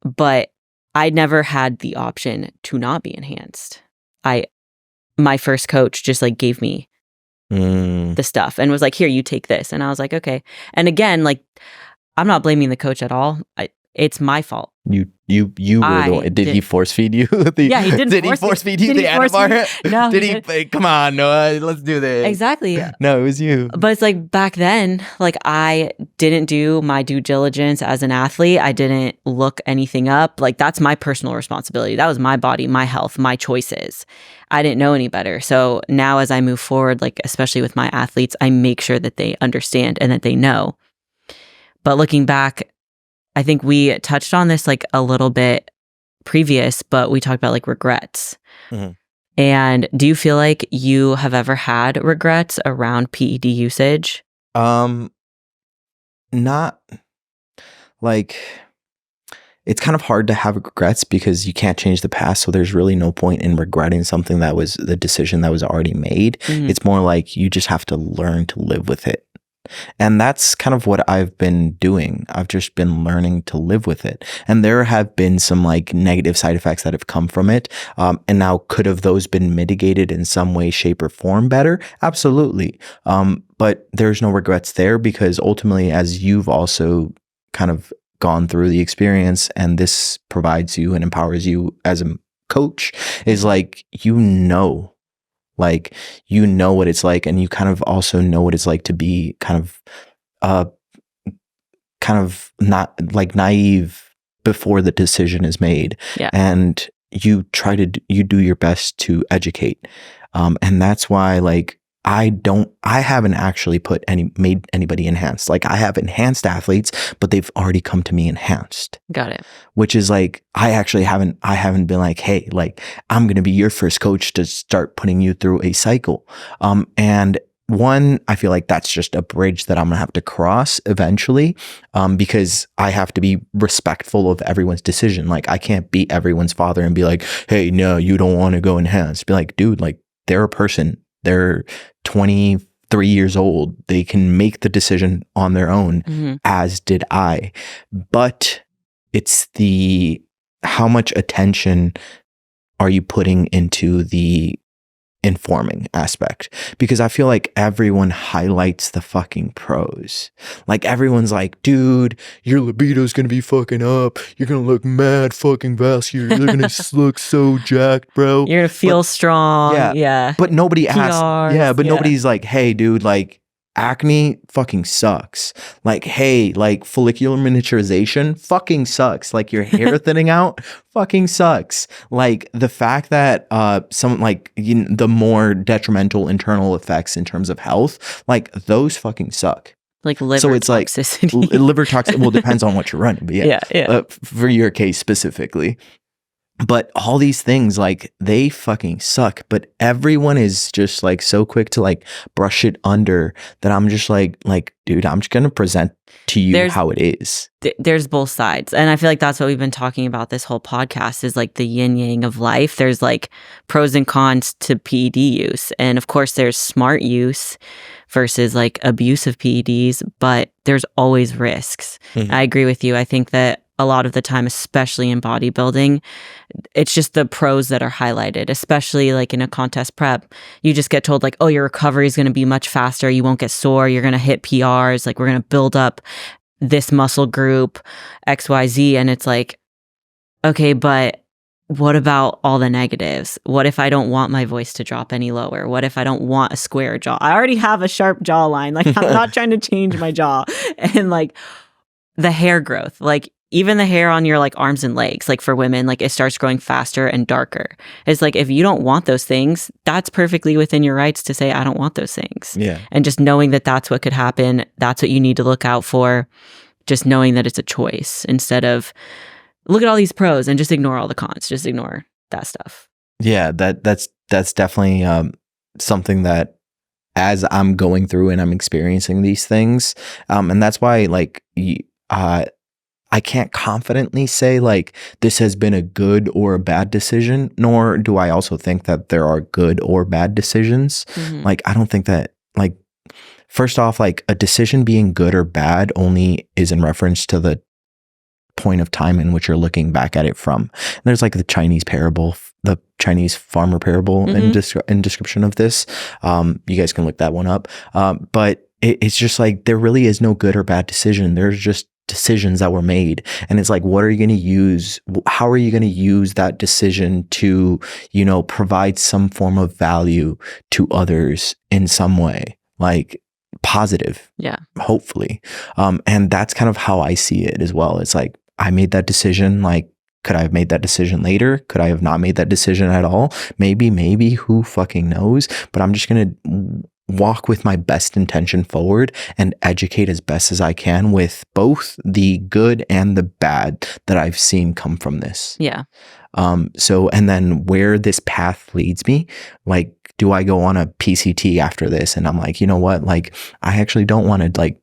but I never had the option to not be enhanced. My first coach just like gave me the stuff and was like, here, you take this. And I was like, okay. And again, like, I'm not blaming the coach at all. It's my fault. You were the one. Did he force feed you? Yeah, he didn't. Did he force feed you the animar? No. Did he? Come on, Noah, let's do this. Exactly. No, it was you. But it's like back then, like I didn't do my due diligence as an athlete. I didn't look anything up. Like that's my personal responsibility. That was my body, my health, my choices. I didn't know any better. So now as I move forward, like especially with my athletes, I make sure that they understand and that they know. But looking back, I think we touched on this like a little bit previous, but we talked about like regrets. And do you feel like you have ever had regrets around PED usage? Not like, it's kind of hard to have regrets because you can't change the past. So there's really no point in regretting something that was the decision that was already made. It's more like you just have to learn to live with it. And that's kind of what I've been doing. I've just been learning to live with it. And there have been some like negative side effects that have come from it. And now could have those been mitigated in some way, shape or form better? Absolutely. But there's no regrets there because ultimately, as you've also kind of gone through the experience and this provides you and empowers you as a coach, is like, what it's like, and you kind of also know what it's like to be kind of not like naive before the decision is made. And you do your best to educate. And that's why like I haven't actually made anybody enhanced. Like I have enhanced athletes, but they've already come to me enhanced. Got it. Which is like, I haven't been like, hey, like I'm going to be your first coach to start putting you through a cycle. And one, I feel like that's just a bridge that I'm gonna have to cross eventually, because I have to be respectful of everyone's decision. Like, I can't be everyone's father and be like, hey, no, you don't want to go enhance. Be like, dude, like, they're a person. They're 23 years old. They can make the decision on their own, as did I. But it's how much attention are you putting into the informing aspect? Because I feel like everyone highlights the fucking pros. Like, everyone's like, dude, your libido's gonna be fucking up, you're gonna look mad fucking vascular, you're gonna look so jacked, bro, you're gonna feel strong. But nobody asks. PRs, Nobody's like, hey, dude, like, acne fucking sucks. Like, hey, like, follicular miniaturization fucking sucks. Like, your hair thinning out fucking sucks. Like, the fact that some, like, the more detrimental internal effects in terms of health, like, those fucking suck. Like liver so it's toxicity. Like liver toxicity. Well, depends on what you're running, but yeah. For your case specifically. But all these things, like, they fucking suck. But everyone is just like so quick to like brush it under that I'm just like, dude, I'm just gonna present to you how it is. There's both sides, and I feel like that's what we've been talking about this whole podcast, is like the yin yang of life. There's like pros and cons to PED use, and of course there's smart use versus like abusive PEDs, but there's always risks. I agree with you. I think that a lot of the time, especially in bodybuilding, it's just the pros that are highlighted, especially like in a contest prep. You just get told like, oh, your recovery is going to be much faster. You won't get sore. You're going to hit PRs. Like, we're going to build up this muscle group, XYZ. And it's like, okay, but what about all the negatives? What if I don't want my voice to drop any lower? What if I don't want a square jaw? I already have a sharp jawline. Like, I'm not trying to change my jaw. And like the hair growth, like, even the hair on your like arms and legs, like for women, like it starts growing faster and darker. It's like, if you don't want those things, that's perfectly within your rights to say, I don't want those things. Yeah. And just knowing that that's what could happen, that's what you need to look out for. Just knowing that it's a choice instead of look at all these pros and just ignore all the cons. Just ignore that stuff. Yeah, that's definitely something that, as I'm going through and I'm experiencing these things, and that's why like I can't confidently say like this has been a good or a bad decision, nor do I also think that there are good or bad decisions. Like, I don't think that, like, first off, like, a decision being good or bad only is in reference to the point of time in which you're looking back at it from. And there's like the Chinese parable, the Chinese farmer parable in description of this. You guys can look that one up. But it's just like, there really is no good or bad decision. There's just decisions that were made, and it's like, what are you going to use? How are you going to use that decision to, you know, provide some form of value to others in some way, like positive, hopefully. And that's kind of how I see it as well. It's like, I made that decision. Like, could I have made that decision later? Could I have not made that decision at all? Maybe, who fucking knows? But I'm just going to walk with my best intention forward and educate as best as I can with both the good and the bad that I've seen come from this. Yeah. So, and then where this path leads me, like, do I go on a PCT after this? And I'm like, you know what? Like, I actually don't want to like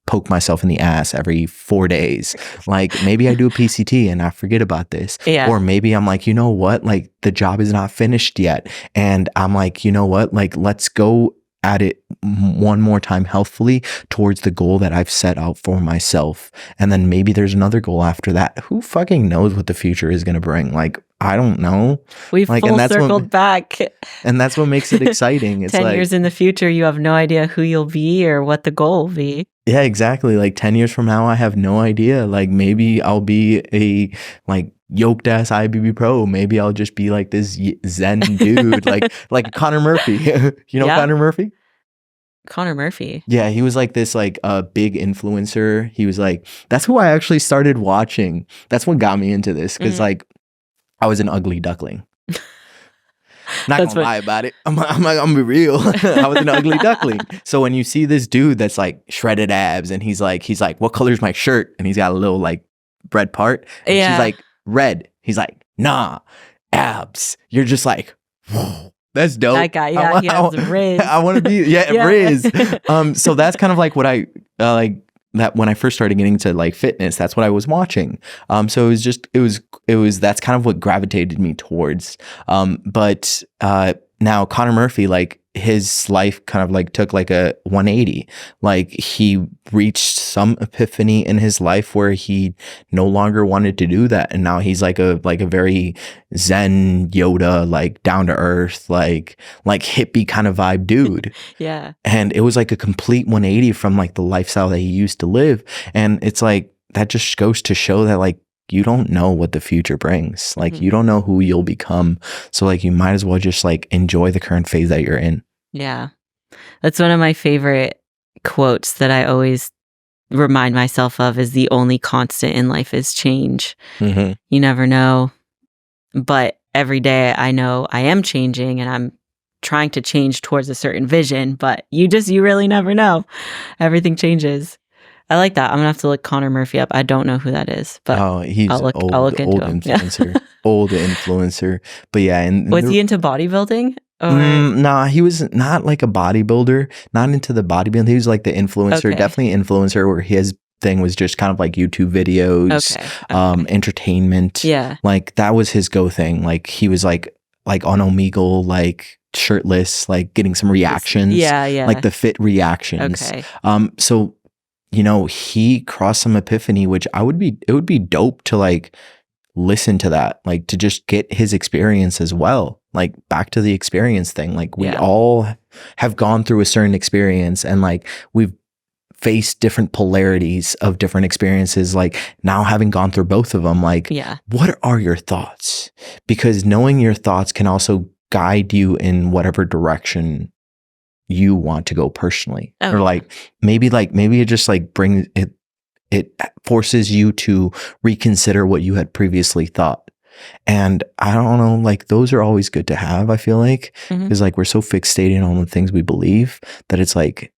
poke myself in the ass every 4 days. Like, maybe I do a PCT and I forget about this. Yeah. Or maybe I'm like, you know what? Like, the job is not finished yet. And I'm like, you know what? Like, let's go at it one more time healthfully towards the goal that I've set out for myself. And then maybe there's another goal after that. Who fucking knows what the future is going to bring? Like, I don't know. We've like, full circled back. And that's what makes it exciting. It's 10 like, years in the future, you have no idea who you'll be or what the goal will be. Yeah, exactly. Like 10 years from now, I have no idea. Like, maybe I'll be a like yoked ass IBB pro. Maybe I'll just be like this Zen dude, like Connor Murphy. You know Connor Murphy? Connor Murphy. Yeah, he was like this like big influencer. He was like, that's who I actually started watching. That's what got me into this, because like I was an ugly duckling. Not gonna lie about it. I'm gonna be real. I was an ugly duckling. So when you see this dude that's like shredded abs, and he's like, what color's my shirt? And he's got a little like red part. And she's like, red. He's like, nah, abs. You're just like, whoa. That's dope. That guy, yeah, he has Riz. I want to be, Yeah. Riz. So that's kind of like what I like. That when I first started getting into like fitness, that's what I was watching. So it was that's kind of what gravitated me towards. But now Connor Murphy, like his life kind of like took like a 180. Like he reached some epiphany in his life where he no longer wanted to do that, and now he's like a very Zen Yoda, like down to earth, like hippie kind of vibe dude. Yeah. And it was like a complete 180 from like the lifestyle that he used to live. And it's like that just goes to show that like you don't know what the future brings. Like you don't know who you'll become. So like you might as well just like enjoy the current phase that you're in. Yeah. That's one of my favorite quotes that I always remind myself of, is the only constant in life is change. You never know. But every day I know I am changing and I'm trying to change towards a certain vision, but you really never know. Everything changes. I like that. I'm gonna have to look Connor Murphy up. I don't know who that is, but he's I'll look into him. influencer, old influencer. But yeah, and was he into bodybuilding? Nah, he was not like a bodybuilder, not into the bodybuilding. He was like the influencer, Okay. definitely influencer, where his thing was just kind of like YouTube videos, entertainment. Yeah. Like that was his go thing. Like he was like on Omegle, like shirtless, like getting some reactions. Yeah. Like the fit reactions. Okay. So, you know, he crossed some epiphany, which it would be dope to like listen to that, like to just get his experience as well. Like back to the experience thing. Like we all have gone through a certain experience, and like we've faced different polarities of different experiences. Like now having gone through both of them, like what are your thoughts? Because knowing your thoughts can also guide you in whatever direction you want to go personally. Or like maybe it just like brings it forces you to reconsider what you had previously thought. And I don't know, like those are always good to have, I feel like, because like we're so fixated on the things we believe that it's like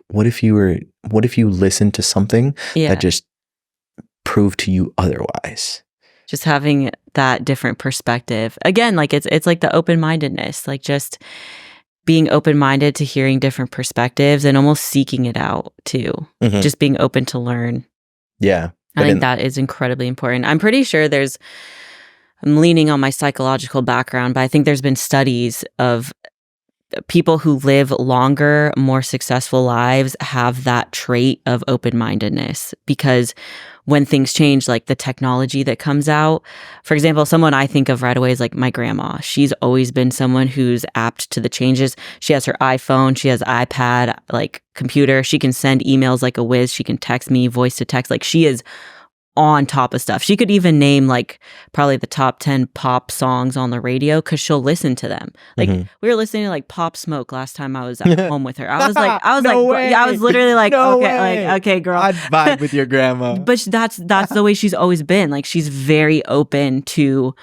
what if you listened to something that just proved to you otherwise? Just having that different perspective. Again, like it's like the open-mindedness, like just being open-minded to hearing different perspectives and almost seeking it out too. Just being open to learn. Yeah. I think that is incredibly important. I'm pretty sure I'm leaning on my psychological background, but I think there's been studies of people who live longer, more successful lives have that trait of open-mindedness, because when things change, like the technology that comes out, for example, someone I think of right away is like my grandma. She's always been someone who's apt to the changes. She has her iPhone, she has iPad, like computer. She can send emails like a whiz. She can text me, voice to text. Like she is on top of stuff. She could even name like probably the top 10 pop songs on the radio because she'll listen to them. Like we were listening to like Pop Smoke last time I was at home with her. I was literally like, okay, girl. I'd vibe with your grandma. But that's the way she's always been. Like she's very open to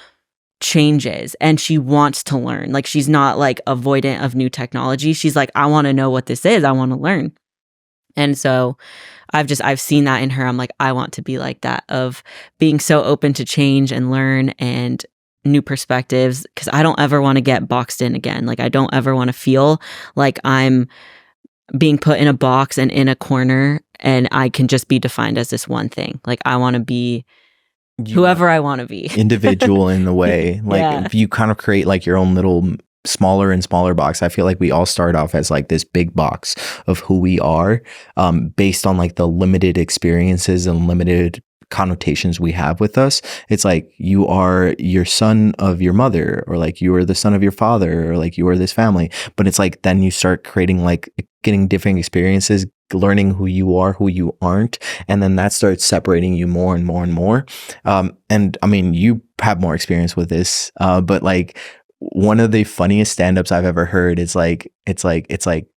changes and she wants to learn. Like she's not like avoidant of new technology. She's like, I want to know what this is. I want to learn. And so I've seen that in her. I'm like, I want to be like that, of being so open to change and learn and new perspectives, because I don't ever want to get boxed in again. Like I don't ever want to feel like I'm being put in a box and in a corner and I can just be defined as this one thing. Like I want to be whoever I want to be. Individual in the way. Like if you kind of create like your own little smaller and smaller box. I feel like we all start off as like this big box of who we are, based on like the limited experiences and limited connotations we have with us. It's like you are your son of your mother, or like you are the son of your father, or like you are this family. But it's like then you start creating like getting different experiences, learning who you are, who you aren't, and then that starts separating you more and more and more. And I mean, you have more experience with this, but like one of the funniest stand-ups I've ever heard is like it's like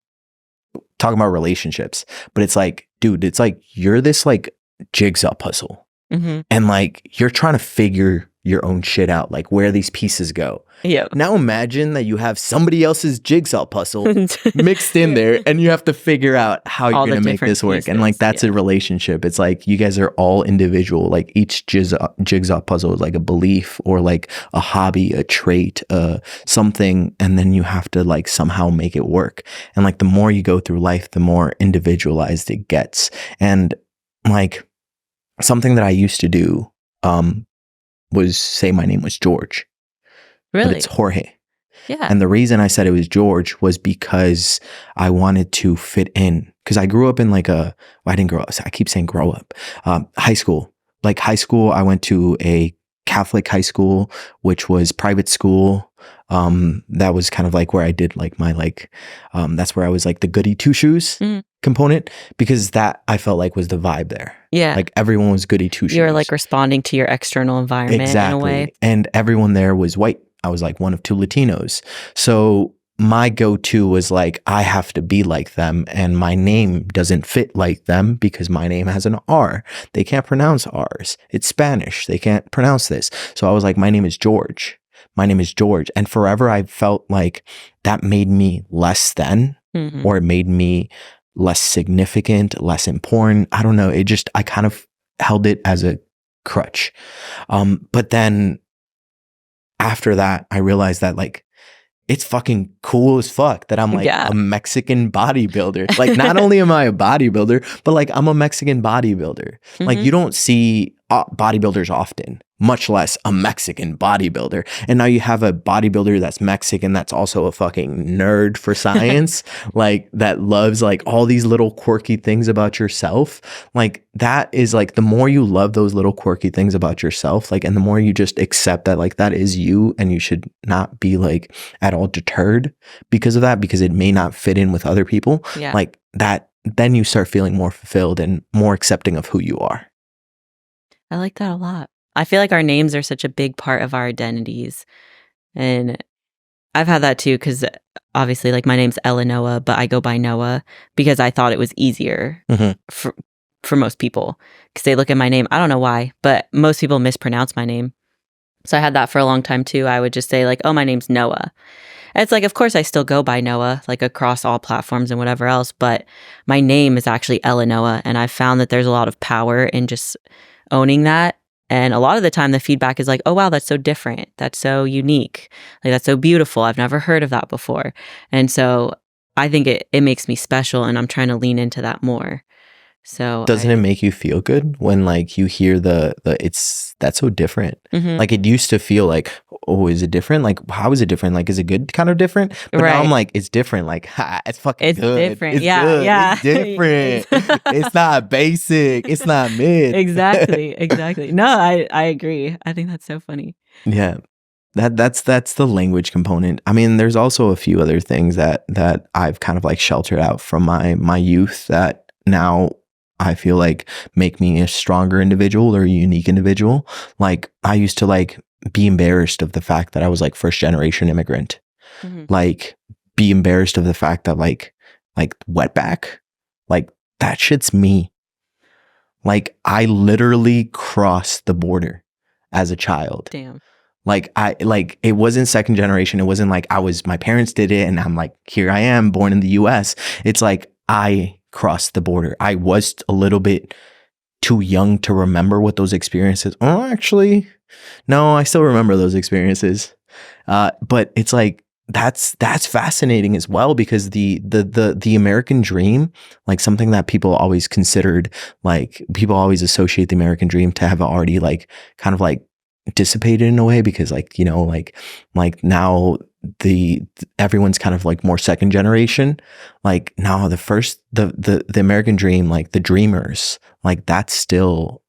talking about relationships, but it's like, dude, it's like you're this like jigsaw puzzle, and like you're trying to figure your own shit out, like where these pieces go. Yeah. Now imagine that you have somebody else's jigsaw puzzle mixed in there, and you have to figure out how you're going to make this work. And like, that's a relationship. It's like you guys are all individual. Like each jigsaw puzzle is like a belief or like a hobby, a trait, something. And then you have to like somehow make it work. And like the more you go through life, the more individualized it gets. And like something that I used to do, was say my name was George. Really? But it's Jorge. Yeah. And the reason I said it was George was because I wanted to fit in. Because I grew up in like I didn't grow up. I keep saying grow up. High school. Like high school, I went to a Catholic high school, which was private school. That was kind of like where I did like my that's where I was like the goody two shoes component, because that I felt like was the vibe there. Yeah. Like everyone was goody two shoes. You were like responding to your external environment in a way. And everyone there was white. I was like one of two Latinos. So my go-to was like, I have to be like them, and my name doesn't fit like them because my name has an R. They can't pronounce R's. It's Spanish. They can't pronounce this. So I was like, my name is George. My name is George. And forever I felt like that made me less than, or it made me less significant, less important. I don't know. I kind of held it as a crutch. But then after that, I realized that like, it's fucking cool as fuck that I'm like a Mexican bodybuilder. Like, not only am I a bodybuilder, but like I'm a Mexican bodybuilder. Like, you don't see bodybuilders often, much less a Mexican bodybuilder. And now you have a bodybuilder that's Mexican that's also a fucking nerd for science, like that loves like all these little quirky things about yourself. Like, that is like, the more you love those little quirky things about yourself, like, and the more you just accept that like that is you, and you should not be like at all deterred because of that, because it may not fit in with other people. Like that, then you start feeling more fulfilled and more accepting of who you are. I like that a lot. I feel like our names are such a big part of our identities. And I've had that too, because obviously like my name's Noa, but I go by Noah because I thought it was easier for most people, because they look at my name. I don't know why, but most people mispronounce my name. So I had that for a long time too. I would just say like, oh, my name's Noah. And it's like, of course I still go by Noah, like across all platforms and whatever else, but my name is actually Noa. And I've found that there's a lot of power in just owning that. And a lot of the time the feedback is like, oh, wow, that's so different. That's so unique. Like, that's so beautiful. I've never heard of that before. And so I think it makes me special, and I'm trying to lean into that more. So doesn't it make you feel good when like you hear that's so different? Like, it used to feel like, oh, is it different? Like, how is it different? Like, is it good kind of different? But now I'm like, it's different. Like, it's fucking it's good. Different. It's yeah, good. yeah. It's different. It's not basic. It's not mid. Exactly. No, I agree. I think that's so funny. Yeah. That's the language component. I mean, there's also a few other things that I've kind of like sheltered out from my youth that now I feel like make me a stronger individual or a unique individual. Like, I used to like be embarrassed of the fact that I was like first generation immigrant. Like, be embarrassed of the fact that like wetback, like that shit's me. Like, I literally crossed the border as a child. Damn. Like, it wasn't second generation. It wasn't like my parents did it and I'm like, here I am born in the US. It's like, I crossed the border. I was a little bit too young to remember what those experiences. Oh, actually, no, I still remember those experiences. But it's like, that's fascinating as well, because the American dream, like something that people always considered, like people always associate the American dream to have already like kind of like dissipated in a way, because like, you know, like now everyone's kind of like more second generation. Like, now the American dream, like the dreamers, like that's still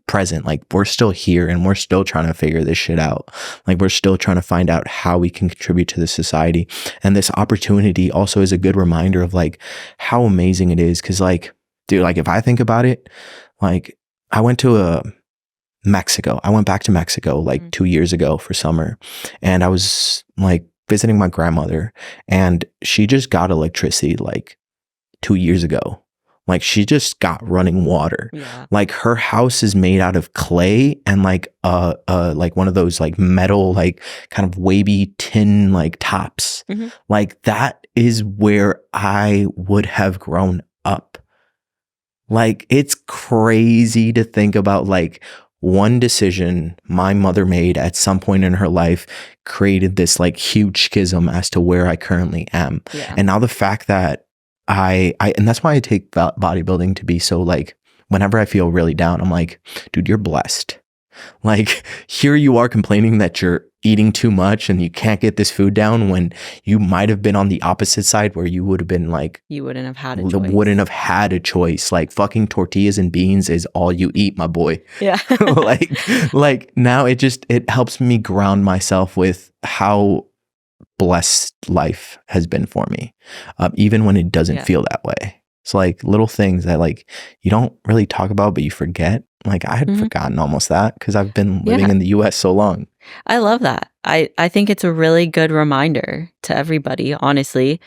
present. Like, we're still here and we're still trying to figure this shit out. Like, we're still trying to find out how we can contribute to the society. And this opportunity also is a good reminder of like how amazing it is. Cause like, dude, like if I think about it, like I went back to Mexico like 2 years ago for summer, and I was like visiting my grandmother, and she just got electricity like 2 years ago. Like she just got running water. Yeah. Like her house is made out of clay and like like one of those like metal like kind of wavy tin like tops. Mm-hmm. Like that is where I would have grown up. Like it's crazy to think about like one decision my mother made at some point in her life created this like huge schism as to where I currently am. Yeah. And now the fact that I and that's why I take bodybuilding to be so like whenever I feel really down, I'm like, dude, you're blessed. Like here you are complaining that you're eating too much and you can't get this food down when you might have been on the opposite side where you would have been like, you wouldn't have had a choice. Wouldn't have had a choice. Like fucking tortillas and beans is all you eat, my boy. Yeah. like now it helps me ground myself with how blessed life has been for me, even when it doesn't feel that way. It's like little things that like you don't really talk about, but you forget. Like I had forgotten almost that because I've been living in the US so long. I love that. I think it's a really good reminder to everybody. Honestly,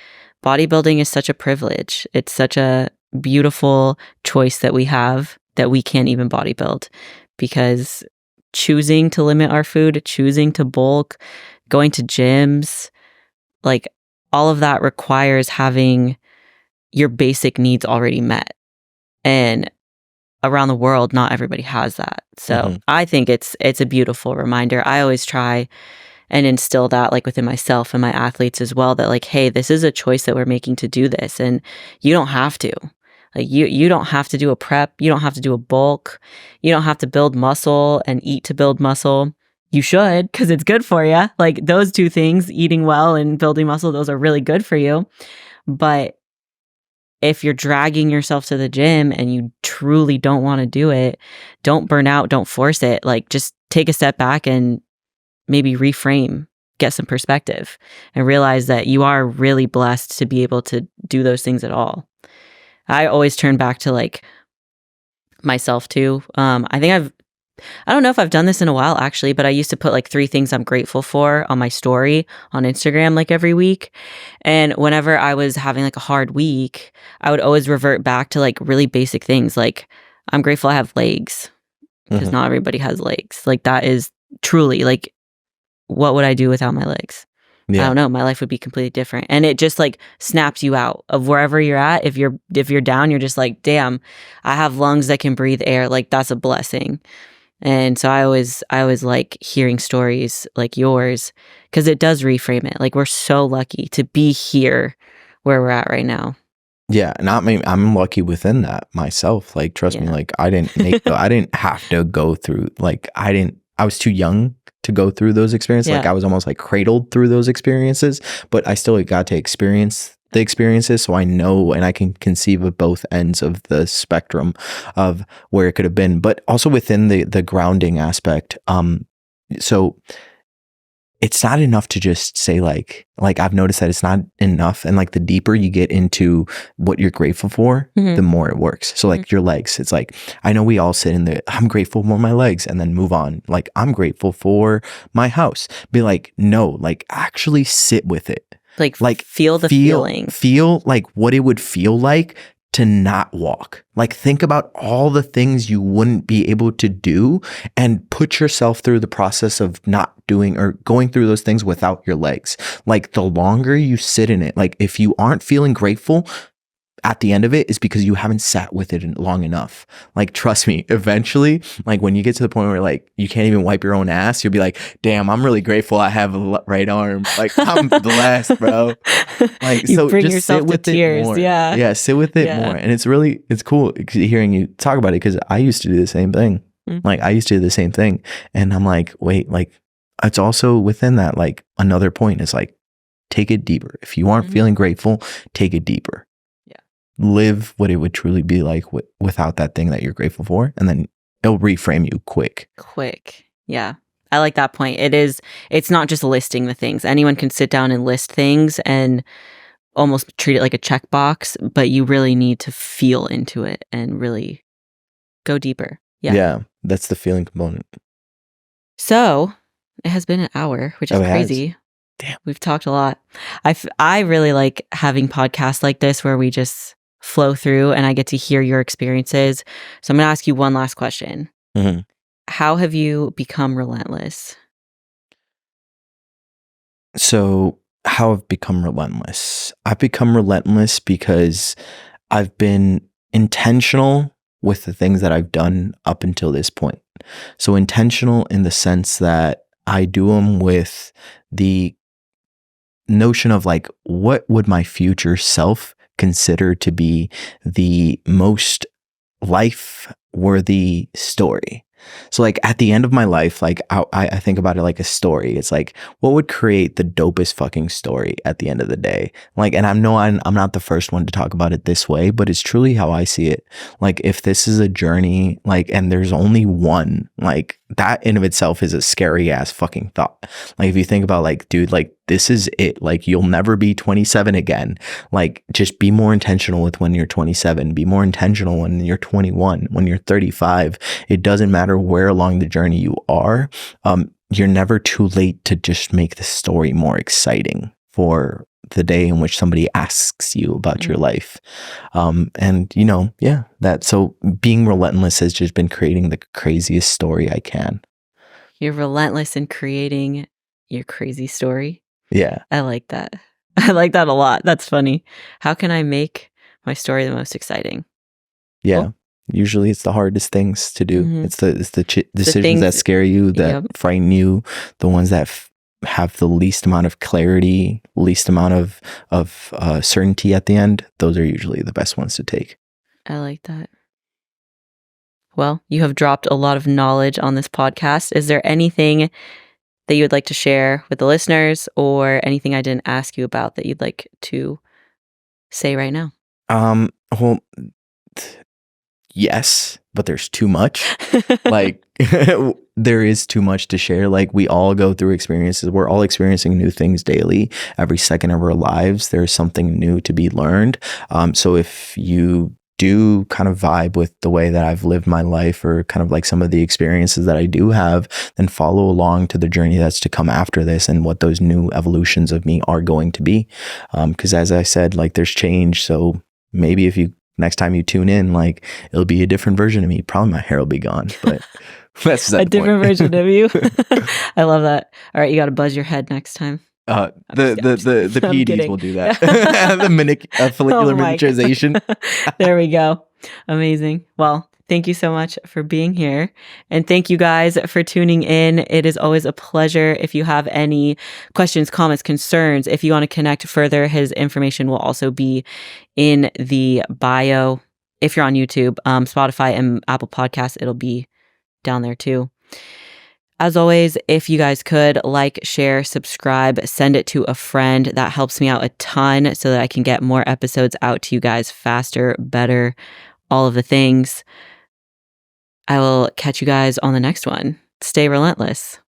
bodybuilding is such a privilege. It's such a beautiful choice that we have that we can't even bodybuild, because choosing to limit our food, choosing to bulk, going to gyms, like all of that requires having your basic needs already met. And around the world, not everybody has that. So I think it's a beautiful reminder. I always try and instill that like within myself and my athletes as well, that like, hey, this is a choice that we're making to do this, and you don't have to. Like you don't have to do a prep, you don't have to do a bulk, you don't have to build muscle and eat to build muscle. You should, because it's good for you. Like those two things, eating well and building muscle, those are really good for you. But if you're dragging yourself to the gym and you truly don't want to do it, don't burn out, don't force it. Like just take a step back and maybe reframe, get some perspective, and realize that you are really blessed to be able to do those things at all. I always turn back to like myself too. I don't know if I've done this in a while actually, but I used to put like 3 things I'm grateful for on my story on Instagram like every week. And whenever I was having like a hard week, I would always revert back to like really basic things. Like I'm grateful I have legs, because not everybody has legs. Like that is truly like, what would I do without my legs? Yeah. I don't know. My life would be completely different. And it just like snaps you out of wherever you're at. If you're down, you're just like, damn, I have lungs that can breathe air. Like that's a blessing. And so I always like hearing stories like yours, because it does reframe it. Like we're so lucky to be here where we're at right now. Yeah, I'm lucky within that myself. Like trust me, like I didn't have to go through I was too young to go through those experiences. Like I was almost like cradled through those experiences, but I still got to experience the experiences, so I know and I can conceive of both ends of the spectrum of where it could have been, but also within the grounding aspect. So it's not enough to just say like I've noticed that it's not enough, and like the deeper you get into what you're grateful for, the more it works. So like your legs, it's like I know we all sit in there, I'm grateful for my legs, and then move on. Like I'm grateful for my house. Be like, no, like actually sit with it. Like feel the feeling. Feel like what it would feel like to not walk. Like think about all the things you wouldn't be able to do, and put yourself through the process of not doing or going through those things without your legs. Like the longer you sit in it, like if you aren't feeling grateful at the end of it, is because you haven't sat with it long enough. Like trust me, eventually, like when you get to the point where like you can't even wipe your own ass, you'll be like, damn, I'm really grateful I have a right arm. Like I'm blessed, bro. Like you so bring just yourself sit with to it tears. more. Yeah, sit with it more. And it's cool hearing you talk about it, because I used to do the same thing. Like I used to do the same thing, and I'm like, wait, like it's also within that, like another point is like, take it deeper. If you aren't feeling grateful, take it deeper. Live what it would truly be like without that thing that you're grateful for, and then it'll reframe you quick. Yeah, I like that point. It's not just listing the things. Anyone can sit down and list things and almost treat it like a checkbox, but you really need to feel into it and really go deeper. Yeah, That's the feeling component. So it has been an hour, which is crazy. Damn, we've talked a lot. I really like having podcasts like this where we just flow through and I get to hear your experiences. So I'm going to ask you one last question. Mhm. How have you become relentless? So, how I've become relentless? I've become relentless because I've been intentional with the things that I've done up until this point. So, intentional in the sense that I do them with the notion of like, what would my future self consider to be the most life worthy story? So like at the end of my life, like I think about it like a story. It's like, what would create the dopest fucking story at the end of the day? Like, and I'm not the first one to talk about it this way, but it's truly how I see it. Like if this is a journey, like, and there's only one, like that in of itself is a scary ass fucking thought. Like if you think about like, dude, like this is it. Like you'll never be 27 again. Like just be more intentional with when you're 27. Be more intentional when you're 21, when you're 35. It doesn't matter where along the journey you are. You're never too late to just make the story more exciting for the day in which somebody asks you about your life. And you know, yeah, so being relentless has just been creating the craziest story I can. You're relentless in creating your crazy story. Yeah. I like that. I like that a lot. That's funny. How can I make my story the most exciting? Yeah. Cool. Usually it's the hardest things to do. Mhm. It's the decisions things- that scare you, that Yep. frighten you, the ones that have the least amount of clarity, least amount of certainty at the end. Those are usually the best ones to take. I like that. Well, you have dropped a lot of knowledge on this podcast. Is there anything that you would like to share with the listeners or anything I didn't ask you about that you'd like to say right now? Well, yes, but there's too much. Like there is too much to share. Like we all go through experiences. We're all experiencing new things daily. Every second of our lives, there's something new to be learned. So if you do kind of vibe with the way that I've lived my life or kind of like some of the experiences that I do have, then follow along to the journey that's to come after this and what those new evolutions of me are going to be. Because as I said, like there's change. So maybe if you next time you tune in, like it'll be a different version of me. Probably my hair will be gone, but that's a different version of you. I love that. All right, you got to buzz your head next time. The I'm PEDs kidding. will do that. The follicular Oh my God. miniaturization. There we go. Amazing. Well, thank you so much for being here. And thank you guys for tuning in. It is always a pleasure. If you have any questions, comments, concerns, if you want to connect further, his information will also be in the bio. If you're on YouTube, Spotify, and Apple Podcasts, it'll be down there too. As always, if you guys could like, share, subscribe, send it to a friend. That helps me out a ton so that I can get more episodes out to you guys faster, better, all of the things. I will catch you guys on the next one. Stay relentless.